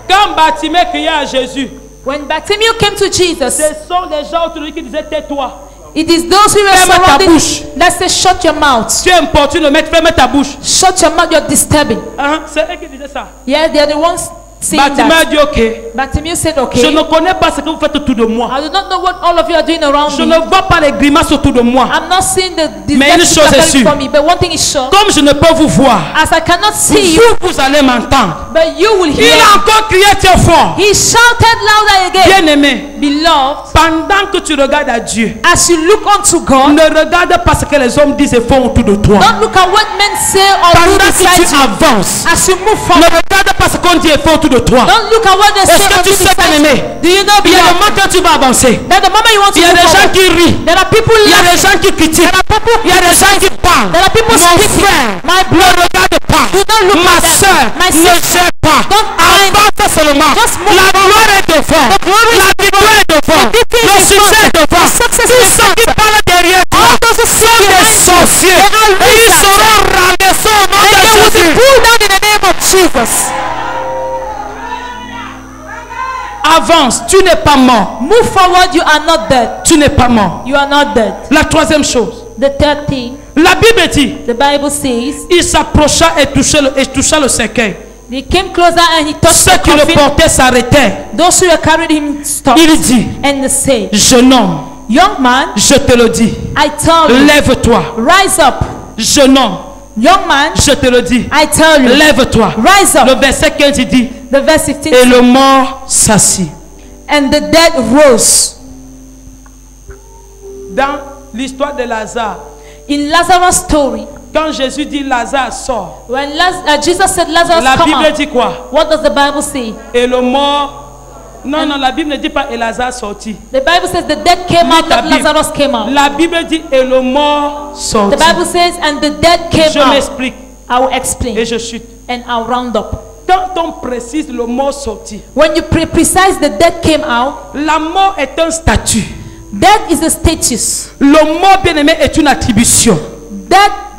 Quand Bartimée criait à Jésus, When Bartimaeus came to Jesus, ce sont les gens autour de lui qui disaient tais-toi. it is those who were Ferme ta surrounding bouche. that say shut your mouth. Tu es importune, le maître, ferme ta bouche. Shut your mouth, you're disturbing. Hein? C'est eux qui disaient ça. Yeah, they are the ones saying Bartimée a that. dit ok. Bartimaeus said, Je okay, ne connais pas ce que vous faites autour de moi. I do not know what all of you are doing around Je me. ne vois pas les grimaces autour de moi. I'm not seeing the Mais une deception chose est happening sûre. for me, but one thing is sure. Comme je ne peux vous voir, As I cannot see you, vous allez m'entendre. but you will Il hear. a encore crié très fort. He shouted louder again. Bien aimé, Beloved, pendant que tu regardes à Dieu, as you look unto God, ne regarde pas ce que les hommes disent et font autour de toi. don't look at what men say or do Pendant que beside tu you. avances, As you move ne forward, regarde pas ce qu'on dit et fait autour de toi. don't look at what they say Est-ce que or do tu sais, beside bien-aimé, you. Do you know, il y a le beloved, moment que tu vas avancer. that the moment you want to Il y a move des gens forward, qui rient. there are people Il y a des laughing. gens qui critiquent. Il y a des gens qui parlent. There are people Mon speaking. frère, My ne brother, regarde pas. do not look Ma at them. soeur, My ne sister, gère pas. don't mind. Avance seulement. Just move La forward. gloire est devant. The glory La is victoire est devant. The victory Le is succès est front. devant. The success Tous is ceux qui front. parlent derrière toi All those who sont speak des behind you, sorciers. they are Et ils wizards. seront rabaissés au nom And de they will be Jésus. pulled down in the name of Jesus. Avance, tu n'es pas mort. Move forward, you are not dead. Tu n'es pas mort. You are not dead. La troisième chose, The third thing, la Bible dit, the Bible says, il s'approcha et toucha le cercueil. they came closer and he touched Ceux the qui le coffin. portaient s'arrêtèrent. Those who were carried him stopped. Il dit, And they said, jeune homme, young man, je te le dis, I tell you, lève-toi. rise up. Jeune homme, Young man, je te le dis, I tell you, lève-toi. rise up. Le verset 15 il dit, The verse 15 et le mort s'assit. and the dead rose. Dans l'histoire de Lazare, In Lazarus' story, quand Jésus dit Lazare sort, when Jesus said Lazarus la come Bible out, dit quoi? what does the Bible say? Et le mort. Non, non, la Bible ne dit pas et Lazare sortit. The Bible says the dead came Lis out, ta that Bible. Lazarus came out. La Bible dit et le mort The sortit. Bible says, and the dead came Je out. m'explique I will explain et je chute. and I'll round up. Quand on précise le mort sorti, When you precise the dead came out, la mort est un statut. death is a status. Le mort bien-aimé est une attribution.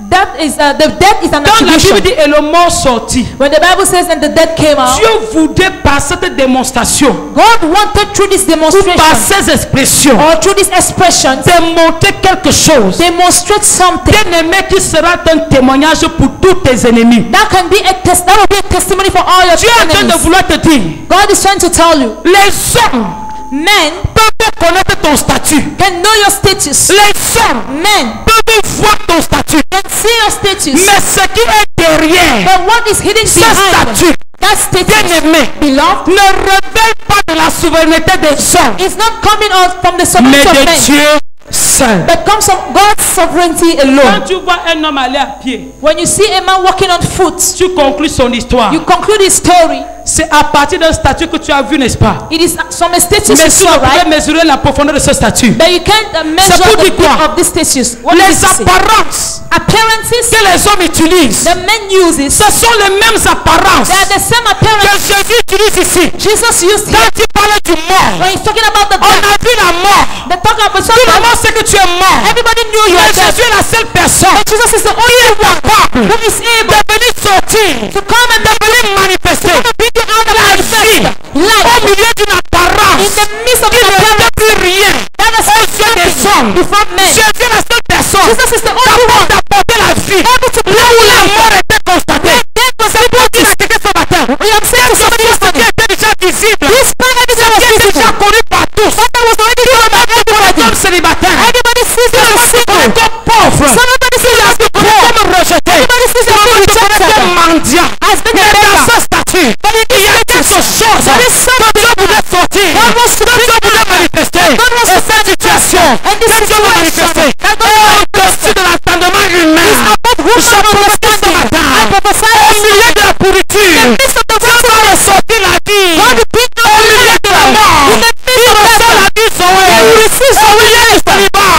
That is the death is an Quand la Bible attribution. dit et le mort sortit, When the Bible says and the dead came out, Dieu voulait par cette démonstration, God wanted through this ou demonstration par ces expressions, or through this expression démontrer quelque chose. demonstrate something Bien-aimé, qui sera un témoignage pour tous tes ennemis. that can be that will be a testimony for all your Dieu est en train de enemies. vouloir te dire, God is trying to tell you, les hommes men peuvent connaître ton statut. can know your status. Les hommes Men peuvent voir ton statut. can see your status. Mais ce qui est derrière But what is hidden ce behind statut, that status, bien-aimé, beloved, ne révèle pas de la souveraineté des hommes, is not coming out from the mais sovereignty of de men, Dieu seul. but comes from God's sovereignty Quand alone. tu vois un homme aller à pied, When you see a man walking on foot, tu conclus son histoire. you conclude his story. C'est à partir d'un statut que tu as vu, n'est-ce pas? It is from a status Mais you tu ne saw, peux pas right? mesurer la profondeur de ce statut. But you can't measure pour the dire quoi? depth of this status. What does Les it say? apparences Appearances que les hommes utilisent, the men uses, ce sont les mêmes apparences they are the same que appearance Jésus utilise ici. Jesus used here. Quand il parle du mort, When he's talking about the on death, a vu la mort. the talk about Tout le something. monde sait que tu es mort. Everybody knew you Mais were dead. Jésus est la seule personne But Jesus is the only one capable who is able de venir sortir, to come and de venir manifester bring you out of la the vie life au milieu d'une apparence in the midst of qui the ne appearance fait plus rien that is aux yeux des hommes. before men. Jésus est la seule personne Jesus is the only capable one d'apporter la vie là où la mort était constatée. C'est pour dire à quelqu'un ce matin, We have said to somebody ce qui yesterday, était déjà visible, this man ce qui était déjà connu par tous, pour les hommes célibataires, everybody sees pour you les as single. comme pauvres, Somebody sees you as pour les hommes rejetés, Everybody sees you as pour les rejected. hommes mendiants. As been Mais a dans beggar. ce statut, il y a quelque chose There is que Dieu voulait sortir, God wants to que bring Dieu voulait out. manifester. God wants Et to cette situation, And this que Dieu veut situation manifester, that God est wants to au-dessus de l'entendement humain. above Je human prophétise ce understanding. matin, I prophesy au this milieu de la pourriture, midst of the Dieu va ressortir la vie. God will bring Au out milieu de la mort, in the il midst of ressort la vie Zoé. You will receive Au milieu du célibat,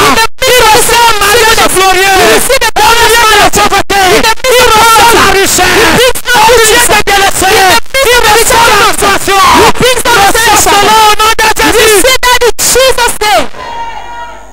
il ressort un mariage glorieux. receive the Au milieu de la pauvreté, il ressort la richesse. Au milieu des délaissés, il ressort la situation. Ressort selon au nom de Jésus. Say that in Jesus' name.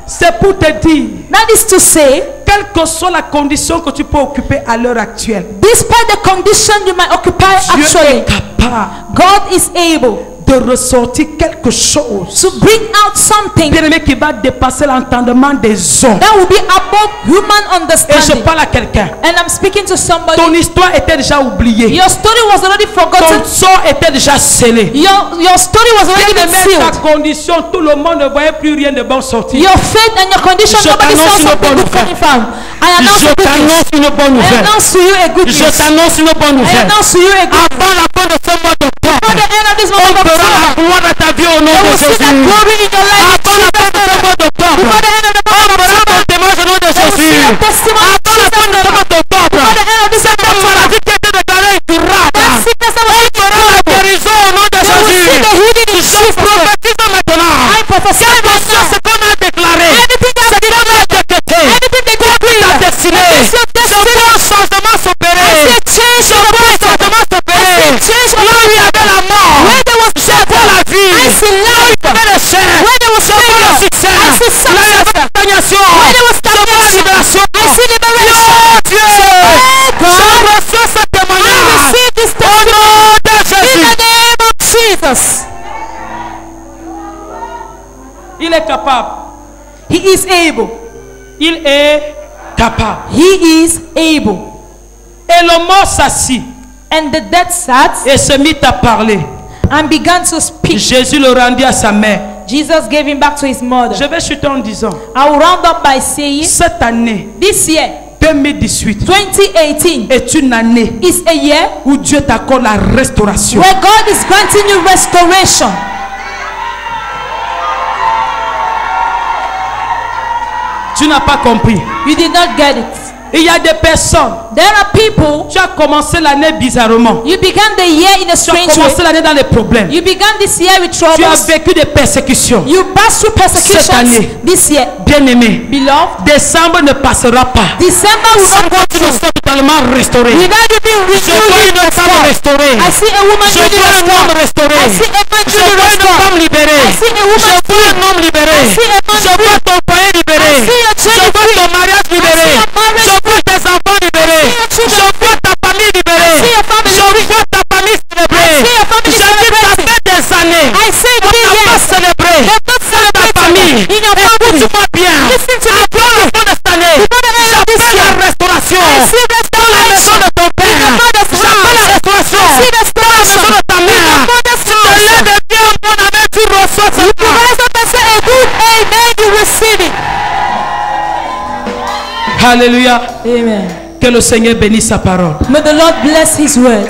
C'est pour te dire, That is to say, quelle que soit la condition que tu peux occuper à l'heure actuelle, despite the condition you might occupy Dieu actually, est capable God is able de ressortir quelque chose, to bring out something bien-aimé, qui va dépasser l'entendement des hommes. that will be above human Et je understanding. parle à quelqu'un. And I'm speaking to somebody. Ton histoire était déjà oubliée. Your story was already forgotten. Ton sort était déjà scellé. Your story was already been Bien-aimé, ta sealed. condition, tout le monde ne voyait plus rien de bon sortir. Your faith and your condition, Je nobody t'annonce saw une something bonne good coming from. I announce Je a good news. t'annonce une bonne I nouvelle. announce to you a good Je news. t'annonce une bonne I nouvelle. announce to you a good news. Avant la fin de ce mois d'octobre, Before the end of this on month of verra la October, gloire de ta vie au nom you de will see Jésus. that glory in your life. Avant la fin de ce mois d'octobre, Before the end of the month on of verra ton October, témoignage au nom de you will see Jésus. the testimony of Avant la fin de ce mois d'octobre, Before the end of this month of cette October, maladie qui était déclarée incurable, that sickness that was on verra la guérison au nom de you will see the Jésus. healing in Je Jesus' name. prophétise maintenant. I prophesy Quel que right soit now. ce qu'on a déclaré, Anything ce that qu'on a décrété, anything they ta decree, destinée, It's your je destiny. vois un changement s'opérer. I see a change Je in the vois un process. changement s'opérer. I see a change in Là où il y avait la mort, Where there was je vois la vie. I see Là où il y life. avait le chien, Where there was je vois le failure. succès. I see Là où il y avait success. la stagnation, Where there was je vois la libération. I see liberation. Oh Dieu, God, je reçois ce I témoignage receive this au testimony nom de in Jésus. the name of Jesus. Il est capable. He is able. Il est capable. He is able. Et le mort s'assit And the dead sat et se mit à parler. and began to speak. Jésus le rendit à sa mère. Jesus gave him back to his mother. Je vais chuter en disant, I will round up by saying cette année this year, 2018 2018, est une année is a year où Dieu t'accorde la restauration. where God is granting you restoration. Tu n'as pas compris. You did not get it. Il y a des personnes, There are people, tu as commencé l'année bizarrement. you began the year in a Tu as strange commencé way. l'année dans les problèmes. You began this year with Tu as troubles. vécu des persécutions. You passed through Cette année. persecutions this year. Bien-aimé, Beloved, décembre ne passera pas December will sans not que go tu ne through sois totalement restauré. without you being Je vois renewed. une femme restaurée. I see a woman Je newly vois un homme restored. restauré. I see a man Je newly vois une restored. femme libérée. I see a Je woman vois un homme libéré. I see a man Je vois ton foyer libéré. I see your Je children vois ton mariage libéré. I see your marriage Je vois tes enfants Alléluia. Amen. Que le Seigneur bénisse sa parole. May the Lord bless His word.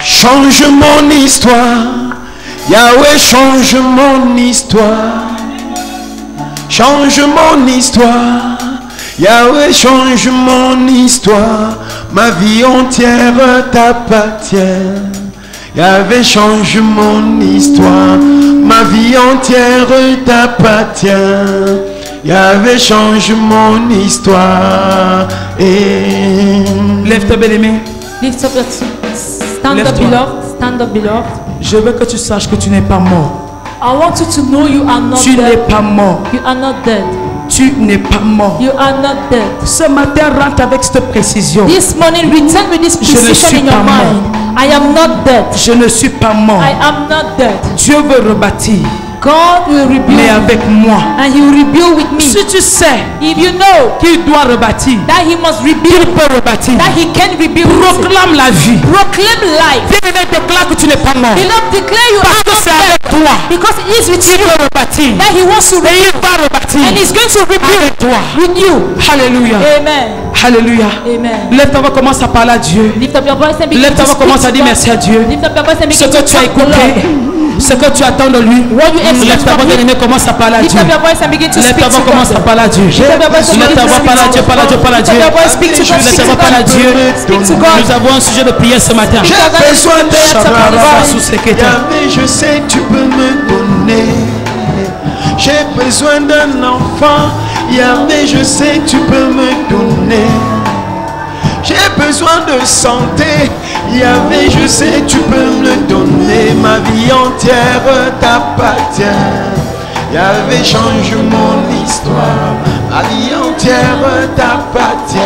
Change mon histoire, Yahweh, change mon histoire. Change mon histoire, Yahweh, change mon histoire. Ma vie entière t'appartient. Yahweh, change mon histoire. Ma vie entière t'appartient. Yahweh, change mon histoire. Et... Lève ta belle aimée. Lift up your stand up, Lève-toi. beloved. Stand up, beloved. Je veux que tu saches que tu n'es pas mort. I want you to know you are not Tu n'es dead. pas mort. You are not dead. Tu n'es pas mort. You are not dead. Ce matin, rentre avec cette précision. This morning, return with this Je ne precision suis in your pas mind. I am not dead. Je ne suis pas mort. I am not dead. Dieu veut rebâtir, God will rebuild mais avec moi. and He will rebuild with me. Si tu sais If you know qu'il doit rebâtir, that He must qu'il rebuild, peut rebâtir, that He can rebuild, proclame la vie. proclaim life. Bien-aimé, déclare que tu n'es pas mort. Beloved, declare you Parce are que not c'est avec dead toi because He is with qu'il you. peut rebâtir. That He wants to Et rebuild il va rebâtir and He's going to avec rebuild toi. with you. Alléluia. Amen. Alléluia. Amen. Lève ta voix, commence à parler à Dieu. Lift up your voice and begin Lève ta to voix, speak commence à to dire God. merci à Dieu. Lift up your voice and Ce begin que to tu as talk to the écouté, Lord. ce que tu attends de lui. What you Lève expect ta voix, from Him. bien-aimé, commence à parler à Lift Dieu. up your voice and begin to Lève speak ta to voix, commence à God. parler à Dieu. Lift up your voice and Lève begin ta to voix, speak parle à to Dieu, God. parle à Dieu, parle à Lift up Dieu. your voice, speak to God, Lève speak ta to voix, parle à God. Dieu. Speak to God. Nous avons un sujet de prière ce matin. J'ai besoin d'être Sous Yahweh, je sais tu peux me donner. J'ai besoin d'un enfant, Yahweh, je sais tu peux me donner. J'ai besoin de santé, Yahweh, je sais tu peux me le donner. Ma vie entière t'appartient. Yahweh, change mon histoire. Ma vie entière t'appartient.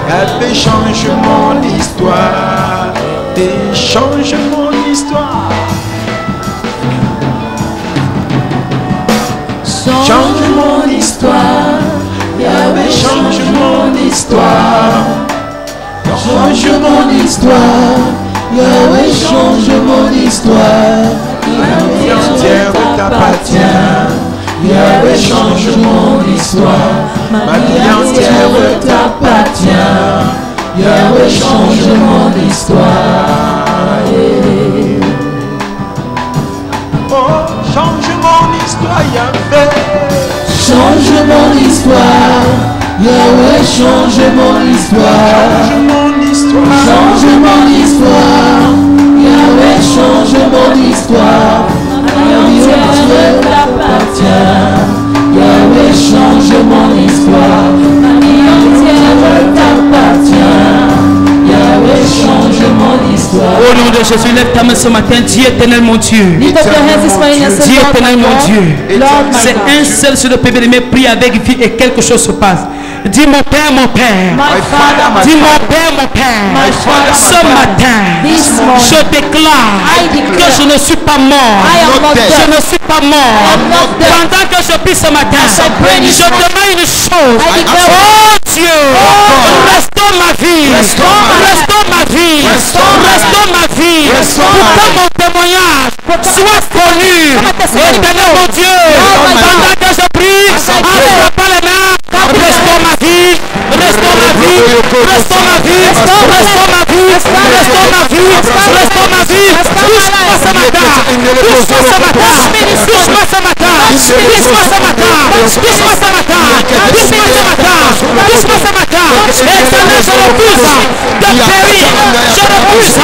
Yahweh, change mon histoire. Et change mon histoire. Change mon histoire. Yahweh, change mon histoire. Change mon histoire. Yahweh, change mon histoire. Ma vie entière t'appartient. Yahweh, change mon histoire. Ma vie entière t'appartient. Yahweh, change mon histoire. Oh, change mon histoire, Yahweh. Change mon histoire. Yahweh, change mon histoire. Change mon histoire. Change mon histoire. Yahweh, change mon histoire. Ma vie entière t'appartient. Yahweh, change mon histoire. Ma vie entière t'appartient. Yahweh, change mon histoire. Au nom de Jésus, lève ta main ce matin. Dis éternel mon Dieu. Lift up your hands this morning and say, Dis Lord, éternel my mon God. Dieu. Lord, my C'est God. un seul sur le PV de mes prie avec vie et quelque chose se passe. Dis mon Père, mon Père. My Father, Dis mon Père, mon Père. My Father, Ce my Father. matin, This morning, je déclare I declare que je ne suis pas mort. I am not Je dead. ne suis pas mort. I am not dead. Pendant que je prie ce matin, As I pray this je demande une chose. I declare, Oh Dieu, restaure ma vie. Restaure ma vie. Restaure ma vie. Pour que mon témoignage soit connu. Éternel mon Dieu, pendant que je prie, enlève pas les mains. Restaure ma vie. Restaure ma vie. Restaure ma vie. Restaure ma vie. Restaure ma vie. Restaure ma vie. Touche-moi ce matin. Touche-moi ce matin. Touche-moi ce matin. Touche-moi ce matin. Touche-moi ce matin. Touche-moi ce matin. Touche-moi ce matin. Éternel, je refuse de périr. Je refuse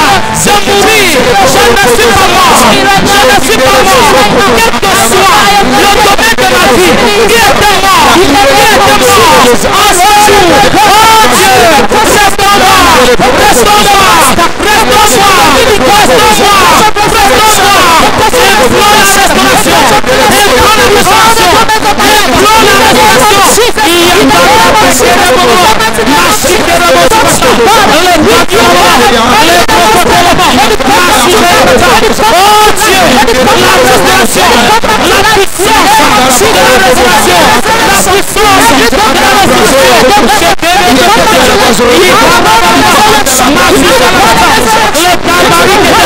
de mourir. Je ne suis pas mort. Je ne suis pas mort. Quel que soit le domaine de ma vie, qui était mort, qui était mort. En ce jour, oh Dieu, restaure-moi. Restaure-moi. Restaure-moi. Restaure-moi. Restaure-moi. Implore la restauration. Implore la restauration. Implore la restauration. Il y a pas de péché de mon machine de mon oh Dieu, la restauration, la puissance de la restauration, la puissance de la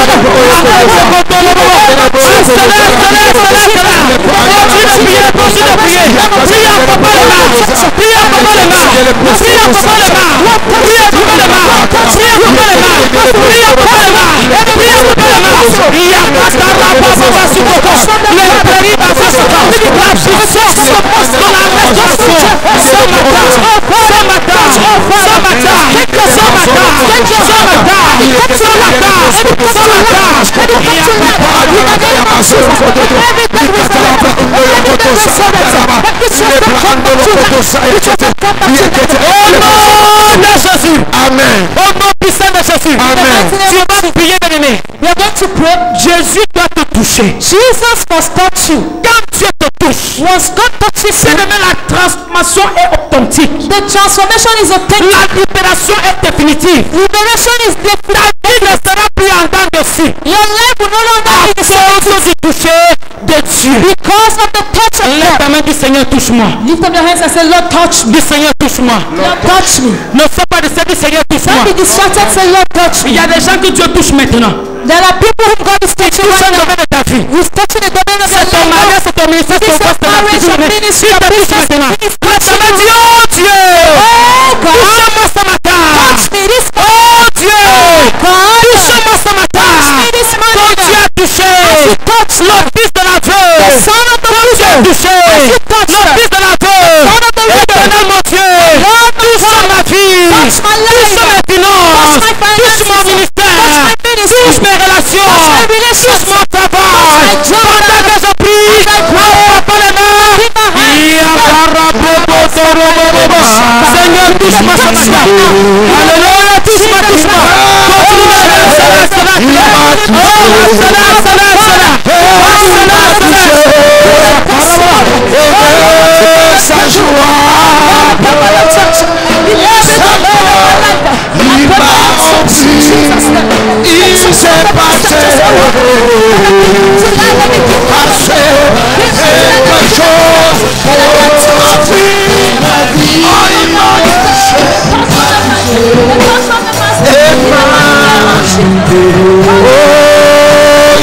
restauration. Amen. Au nom puissant de Jésus. Amen. Tu vas prier, bien-aimé. We are going to pray. Jésus doit te toucher. Jesus must touch you. Quand Dieu te touche, Once God touches c'est you, demain la transformation est authentique. the transformation is authentic. La libération est définitive. Liberation is Ta definitive. vie ne sera plus en dents de scie. Your life will no longer be the same À cause du toucher de Dieu. because of the touch of Lève God. ta main, dis Seigneur, touche-moi. Lift up your hands and say, Lord, touch me. Dis Seigneur, touche-moi. Lord, touch me. Ne sois pas distraité, dis Seigneur, touche-moi. Don't be distracted. Say, Lord, touch Il me. y a des gens que Dieu touche maintenant. There are people whom God is touching Touche right le now. domaine de ta vie. He's touching the domain of C'est your ton life. mariage, c'est ton ministère, It c'est is ton your poste, c'est la marriage, your vie. ministry, Il your te touche business. maintenant. It is Lève ta touching main, dis, you. oh Dieu. Oh God, Touche-moi ce matin. touch me this Oh Dieu. God. Touche-moi ce matin. Touch me this Ton morning. Dieu a touché. Touch Le me. fils de la The veuve. son of the Ton Dieu a widow. touché. touch Le her. fils de la veuve. Son of the widow. Éternel mon Dieu. Lord, Touche ma vie. touch my life. Touche mes finances. Touch my finances. Touche mon ministère. Touch my ministry. Touche mes relations. Touch my relations. Touche mon travail. Touch my job. Pendant que je prie. As I pray. Pas les mains. Keep my hands. Seigneur, touche-moi ce matin. Alléluia, touche-moi, touche-moi. Continue à aller, il s'est passé quelque chose pour ma vie.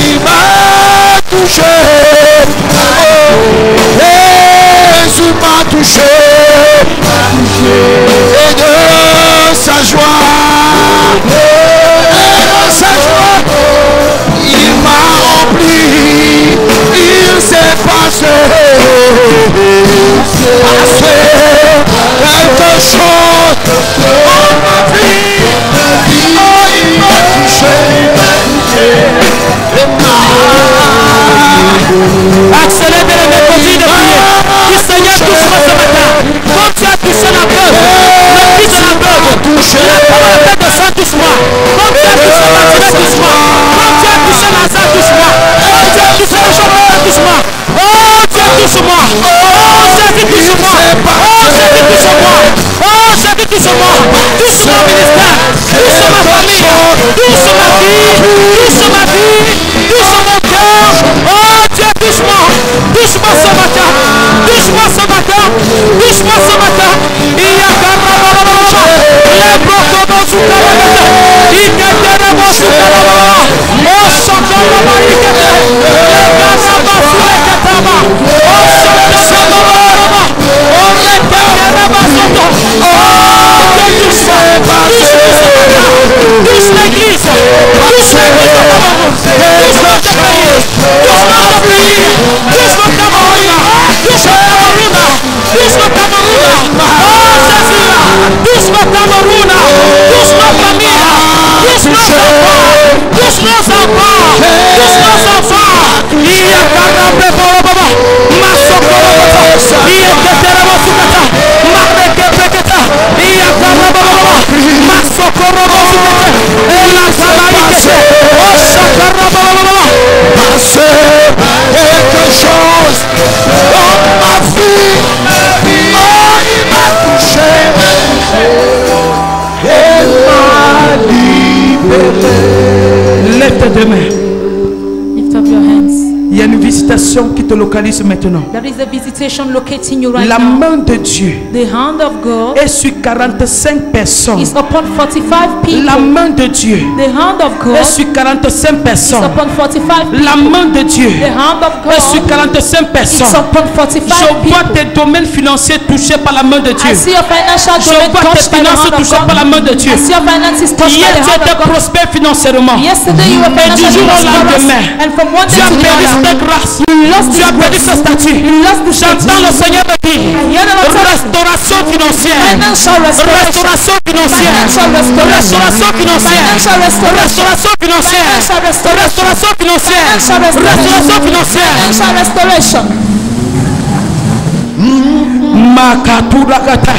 Il m'a touché. Jésus m'a touché. Et de sa joie, il m'a rempli. Il s'est passé quelque chose dans ma vie. Oh, il m'a touché. accélère de mes continue de prier. Dis Seigneur, touche-moi ce matin. Comme tu as touché la veuve, le fils de la veuve, la tête de sang, touche-moi. Comme tu as touché Martinez, touche-moi. Comme tu as touché Lazare, touche-moi. Comme tu as touché le chauffeur, touche-moi. Oh Dieu, touche-moi. Oh Jésus, touche-moi. Oh Jésus, touche-moi. Oh Jésus, touche-moi. Touche mon ministère. Touche ma famille. Touche ma vie. Touche ma vie. Touche mon cœur. Oh Dieu, touche-moi. Touche-moi ce matin. Touche-moi ce matin. Touche-moi ce matin. Il y a les brocos sous Carabata. Il y a des rebons sous Carabata. Oh chanteur de Marikete. Les Carabas sous les Kataba. Oh chanteur de Marikete. Oh les Carabas sous toi. Oh touche ce matin. Touche l'église. Touche l'église. Touche notre pays. Touche notre pays. Touche le Cameroun. Touche le Cameroun. Touche le Cameroun. Oh Jésus. Touche le Cameroun. Touche nos familles. Touche nos enfants. Touche nos enfants. Touche nos enfants. Il y a Carabé Baba. Masokoro Baba. Il y a Keterebo Sukata. Mareke Peketa. Il y a Carabé Baba. Masokoro Baba. Et la Samarikete. Oh Shakara Baba. Passé quelque chose dans ma vie. Oh, il m'a touché. Il m'a libéré. Lève tes deux mains. Lift up your hands. Il y a une visite visitation qui te localise maintenant. There is a visitation locating you right La now. main de Dieu The hand of God est sur 45 personnes. is upon 45 people. La main de Dieu The hand of God est sur 45 is personnes. upon 45 people. La main de Dieu The hand of est sur God 45 is personnes. upon 45 Je vois people. tes domaines financiers touchés par la main de Dieu. I see your financial Je domain vois tes touched by the finances hand of touchées par la God. main de Dieu. I see your finances touched Hier, by the tu hand étais of God. prospère financièrement. Yesterday you were Et du financially jour au prosperous, lendemain, and from one tu day as to the perdu other, cette grâce. you lost Tu as this perdu grace. ce statut. You lost the J'entends le statue. Seigneur me dire hear the Lord tell me, restauration financière. financial restoration. Restauration financière. Financial restoration. Restauration financière. Financial restoration. Restauration financière. Financial restoration. Restauration financière. Financial restoration. Restauration financière. Financial restoration. Makaturakata.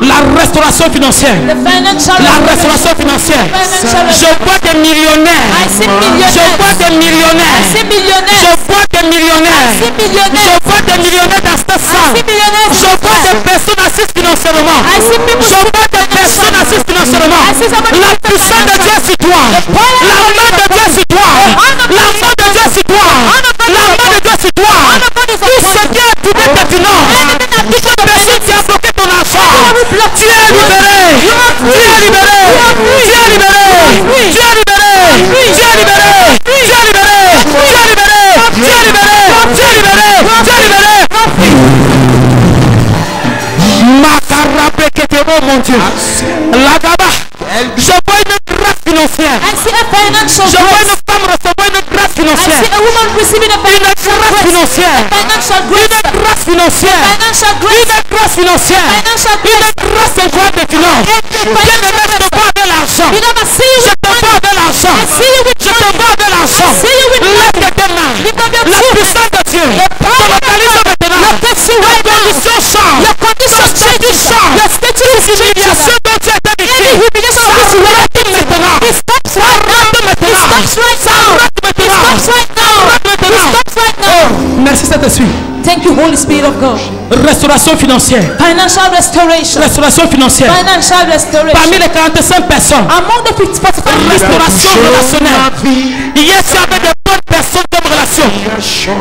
La restauration financière. The financial La restoration. restauration financière. Financial Je vois des millionnaires. I see Je millionaires. vois des millionnaires. I see millionaires. Je vois des millionnaires. I see Je millionaires. vois des millionnaires dans cette I salle. see millionaires. Je vois des personnes assises financièrement. I see people Je vois des personnes assises financièrement. I see somebody La puissance de Dieu est sur toi. La main de Dieu est sur toi. La main de Dieu est sur toi. La main de Dieu est sur toi. Tout ce qui a tourné tes finances. Toute personne qui a bloqué ton argent. Tu es libéré. Tu es libéré. Tu es libéré. Tu es libéré. Tu es libéré. Tu es libéré. Tu es libéré. Tu es libéré. Tu es libéré. Tu es libéré. Macarabeketebo, mon Dieu. Là-bas, je vois une grâce financière. I see a financial Je vois grace. une femme recevoir une grâce I see financière. a woman receiving a Une financial grâce grace. financière. Financial Une grace. grâce financière. Financial grace. Une grâce financière. Financial Une grace. grâce de joie de finance. Bien aimé, je te vois avec l'argent. You never see you Je with te vois money. avec l'argent. I see you with Je te money. vois avec l'argent. I see you with money. Lève tes mains. Lift up your La two puissance de Dieu te localise maintenant. locates you right now. Condition change. Your condition Ton statut changes. change. Your status is changing. L'humiliation dont tu étais Any victime. humiliation of which you were Arrête maintenant. It stops right now. Arrête It maintenant. stops right now. Arrête It maintenant. stops right now. Arrête It maintenant. stops right now. Merci Saint-Esprit. Thank you, Holy Spirit of God. Restauration financière. Financial restoration. Restauration financière. Financial restoration. Parmi les 45 personnes. Among the 45 Restauration relationnelle. Hier, tu avais de bonnes personnes comme relation.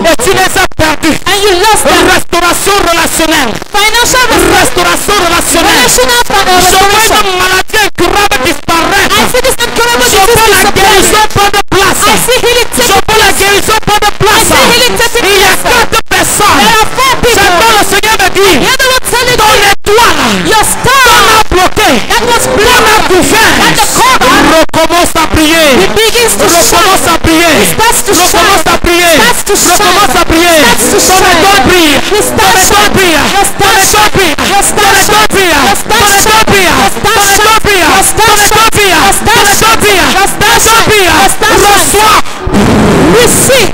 Et tu les as perdues. and you lost them. Restauration relationnelle. Financial restoration. Restauration relationnelle. Relational Je vois restoration. une maladie incurable disparaître. I see this incredible Je vois la disease guérison disappear. prendre place. I see healing Je taking vois la guérison prendre place. I see healing taking Il y a place. 4 personnes. There are 4 people. J'entends le Seigneur me dire. Hear the Lord telling Ton you, étoile. your star On a bloqué. that was On a blocked, couvert. that the cover, Recommence à prier. it begins to Recommence shine. à prier. It starts to shine. Recommence à prier. Starts to shine. Recommence à prier. Starts to Ton shine. étoile brille. You Ton start étoile shining. brille. You Ton start étoile brille. shining. You Ton start étoile brille. shining. You Ton start étoile brille. shining. You Ton start étoile brille. shining. You Ton start étoile brille. shining. You Ton start étoile brille. shining. You Ton start étoile brille. shining. You start shining. Reçois. Receive.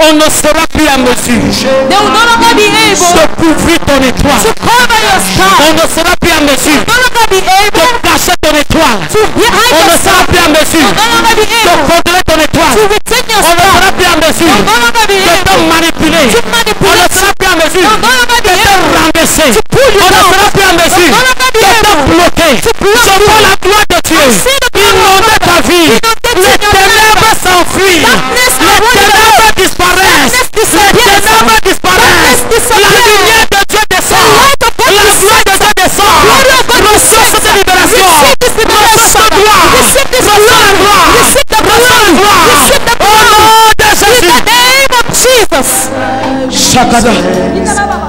On ne sera plus à mesure They will no longer be able de couvrir ton étoile. to cover your star. On ne sera plus à mesure No longer be de able cacher ton étoile. to hide On your ne star. sera plus à mesure No longer be de able contrôler ton étoile. to retain your On ne star. sera plus à mesure No longer be de te able manipuler. to On ne manipulate. sera plus à mesure No longer de be te able rabaisser. pull you On ne down. sera plus à mesure No longer be de te able bloquer. to block Je vois you. la gloire de Dieu I see the glory of inonder God. ta vie. Inundating Les your ténèbres life. s'enfuient. Darkness Les avoid the ténèbres light. disparaissent. Darkness Les disappears. ténèbres disparaissent. Darkness disappears. La lumière de Dieu descend. The light of God La descends. gloire de Dieu descend. Glory of God Reçois descends. cette libération. Receive this liberation. Reçois cette gloire. Receive this Reçois la glory. gloire. Receive the Reçois la glory. gloire. Receive the Au nom de In Jésus. the name of Jesus. Shakada.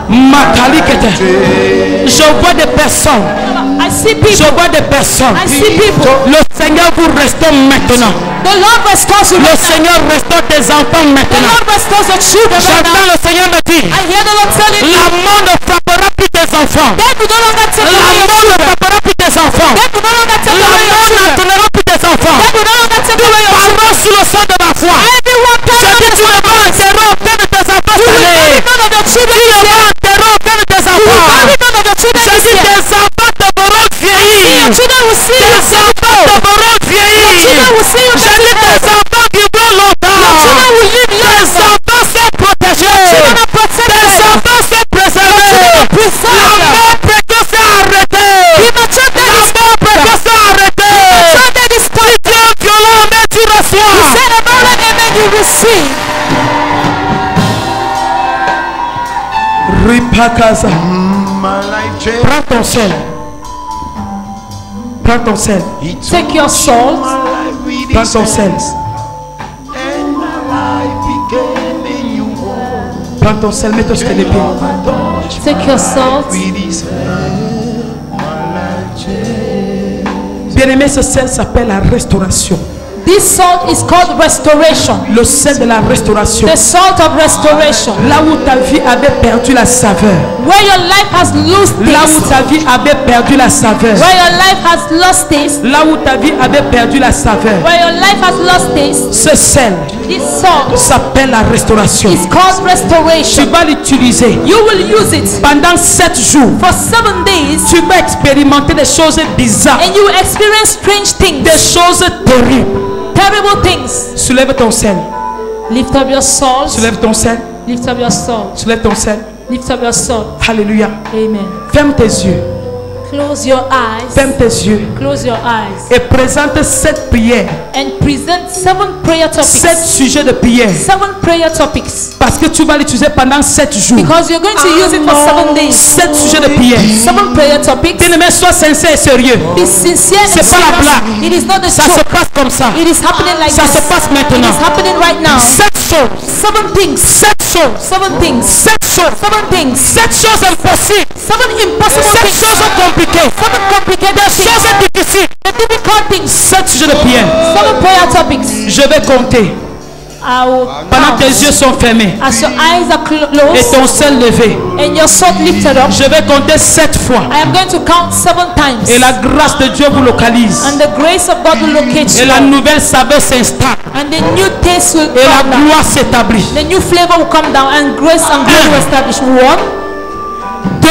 Makalikete. Je vois des personnes. I see Je people. vois des personnes. I see people. Le Seigneur vous restaure maintenant. The Lord restores you Le right now. Seigneur restaure tes enfants The maintenant. Lord restores your children right J'entends now. le Seigneur me dire. I hear the Lord telling you La mort ne frappera plus tes enfants. that you no longer take La away your mort ne children. frappera plus tes enfants. That you no longer take La away your mort children. n'entraînera plus tes enfants. That you no longer take away your children. Parlons sous le sang de ma foi. Everyone Je carry dis tu ne vas enterrer aucun de tes enfants You cette will année. bury none of your children Tu ne this vas year. enterrer aucun de tes You will enfants. bury none of your children Je this dis year. tes enfants devront vieillir. Your children will see you Tes enfants devront vieillir. children will see you Je dis tes enfants vivront longtemps. Your children will live Tes long. enfants sont protégés. Children are Tes protected. enfants sont préservés. Children are La preserved. mort précoce est arrêtée. Premature death La is mort précoce Pakaza. Prends ton sel. Prends ton sel. Take your salt. Prends ton sel. Prends ton sel, mets-toi sur tes pieds. Take your salt. Bien-aimé, ce sel s'appelle la restauration. This salt is called restoration. Le sel de la restauration. The salt of restoration. Là où ta vie avait perdu la saveur. Where your life has lost Là où taste. ta vie avait perdu la saveur. Where your life has lost taste. Là où ta vie avait perdu la saveur. Where your life has lost taste. Ce sel This salt s'appelle la restauration. is called Tu restoration. vas l'utiliser. You will use it Pendant 7 jours, for 7 days tu vas expérimenter des choses bizarres, and you will experience strange things, des choses terribles. terrible things. Soulève ton sel. Lift up your salt. Soulève ton sel. Lift up your salt. Soulève ton sel. Lift up your salt. Alléluia. Amen. Ferme tes yeux. Close your eyes. Ferme tes yeux. Close your eyes. Et présente 7 prières. And present 7 prayer 7 topics. sujets de prière. 7 prayer topics. Parce que tu vas l'utiliser pendant 7 jours. Because you're going to use it for 7 days. 7 sujets de prière. 7 prayer topics. Bien-aimé, sois sincère et sérieux. Be sincere and C'est pas la serious. blague. It is not a Ça se joke. passe comme ça. It is happening like Ça this. se passe It maintenant. is happening right now. 7 choses. 7 things. 7 choses. 7 things. 7 choses. 7 things. 7 choses impossibles. 7 impossible 7 things. choses compliquées. 7 complicated Des things. choses difficiles. The difficult things. 7 sujets de prière. 7 prayer topics. Je vais compter. I will Pendant que tes count. yeux sont fermés As your eyes are et closed ton sel levé, and your salt lifted up, je vais compter 7 fois. I am going to count 7 times. Et la grâce de Dieu vous localise. And the grace of God will locate Et you. la nouvelle saveur s'installe. And the new taste will Et la come down. gloire s'établit. The new flavor will come down and grace and glory will establish. 1, 2.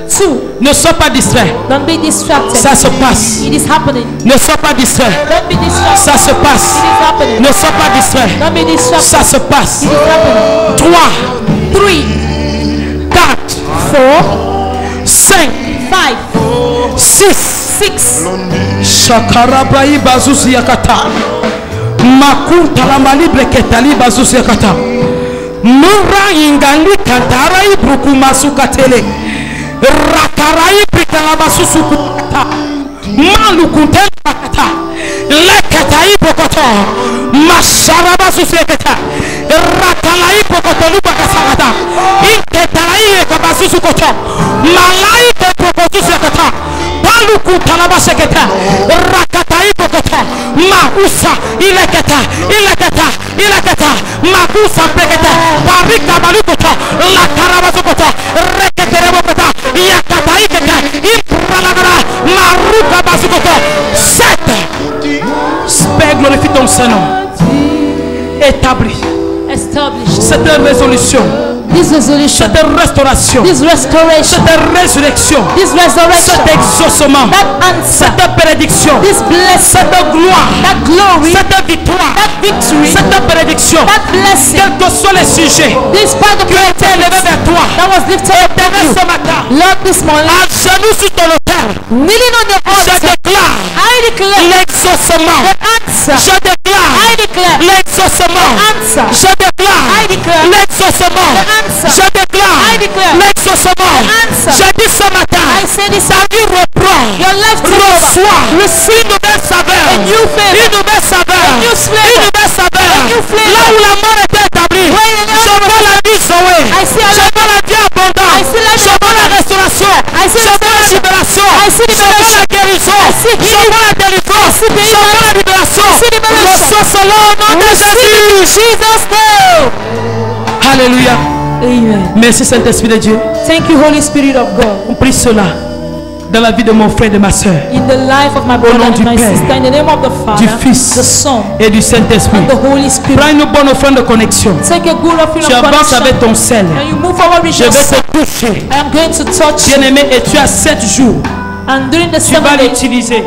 2. Ne sois pas distrait. Don't be distracted. Ça se passe. It is happening. Ne sois pas distrait. Don't be distracted. Ça se passe. It is happening. Ne sois pas distrait. Don't be distracted. Ça se passe. It is happening. 3, 3, 4, 4, 5, 5, 6. 6. Shakarabai bazuzi yakata. Makunta la malibre ketali bazuzi yakata. Mura ingali kantarai bruku masukatele. Rakarai prikala basusuku kata. Malukuntel kata. Lekatai bokoto. Masharaba suseketa. Rakalai bokoto lubakasakata. Inketalai kabasusukoto. Malai bokoto suseketa. Palukuntalaba seketa. Rakatai bokoto. Mausa ileketa. Ileketa. Ileketa. Makusa preketa. Parika balukoto. Lakarabasukoto. Reketere bokota. Yakatai keta. Impranagara. Maruka basukoto. 7. Père, glorifie ton Saint-Nom. Établis Established. cette résolution, This resolution. cette restauration, This restoration. cette résurrection, This resurrection. cet exaucement, That answer. cette bénédiction, This blessing. cette gloire, That glory. cette victoire, That victory. cette bénédiction, That blessing. quels que soient les sujets This part of qui ont été élevés vers toi, that was lifted up to dès you. ce matin, Lord, this morning, à genoux sur ton autel, kneeling on your je altar, déclare I declare l'exaucement, the answer. je déclare I declare l'exaucement, answer. je déclare I declare l'exaucement, the answer. je déclare I declare l'exaucement. the answer. Je dis ce matin, I say this. ta vie reprend, Your life take over. reçoit une nouvelle saveur, A new flavor. une nouvelle saveur, A new flavor. une nouvelle saveur. A new flavor. Là où la mort était établie, Where the je vois la vie sauver, I see a je life. vois la vie abondante, I see life je vois la restauration, I see je vois la libération, I see je vois la liberation. guérison, I see je vois la délivrance, see je vois la libération. I see liberation. Reçois cela au nom de Jésus. Jesus' name. Alléluia. Amen. Merci Saint-Esprit de Dieu. Thank you, Holy Spirit of God. On prie cela dans la vie de mon frère et de ma soeur In the life of my brother nom and du my Père, sister, in the name of the du Father, Fils the Son, et du Saint-Esprit. and the Holy Spirit. Prends une bonne offrande de connexion. Take a good offering Tu of avances avec connection ton sel. and you move forward with Je your vais son. te toucher. I am going to touch you, Bien-aimé, et tu as 7 jours. and during the Tu vas 7 days, l'utiliser.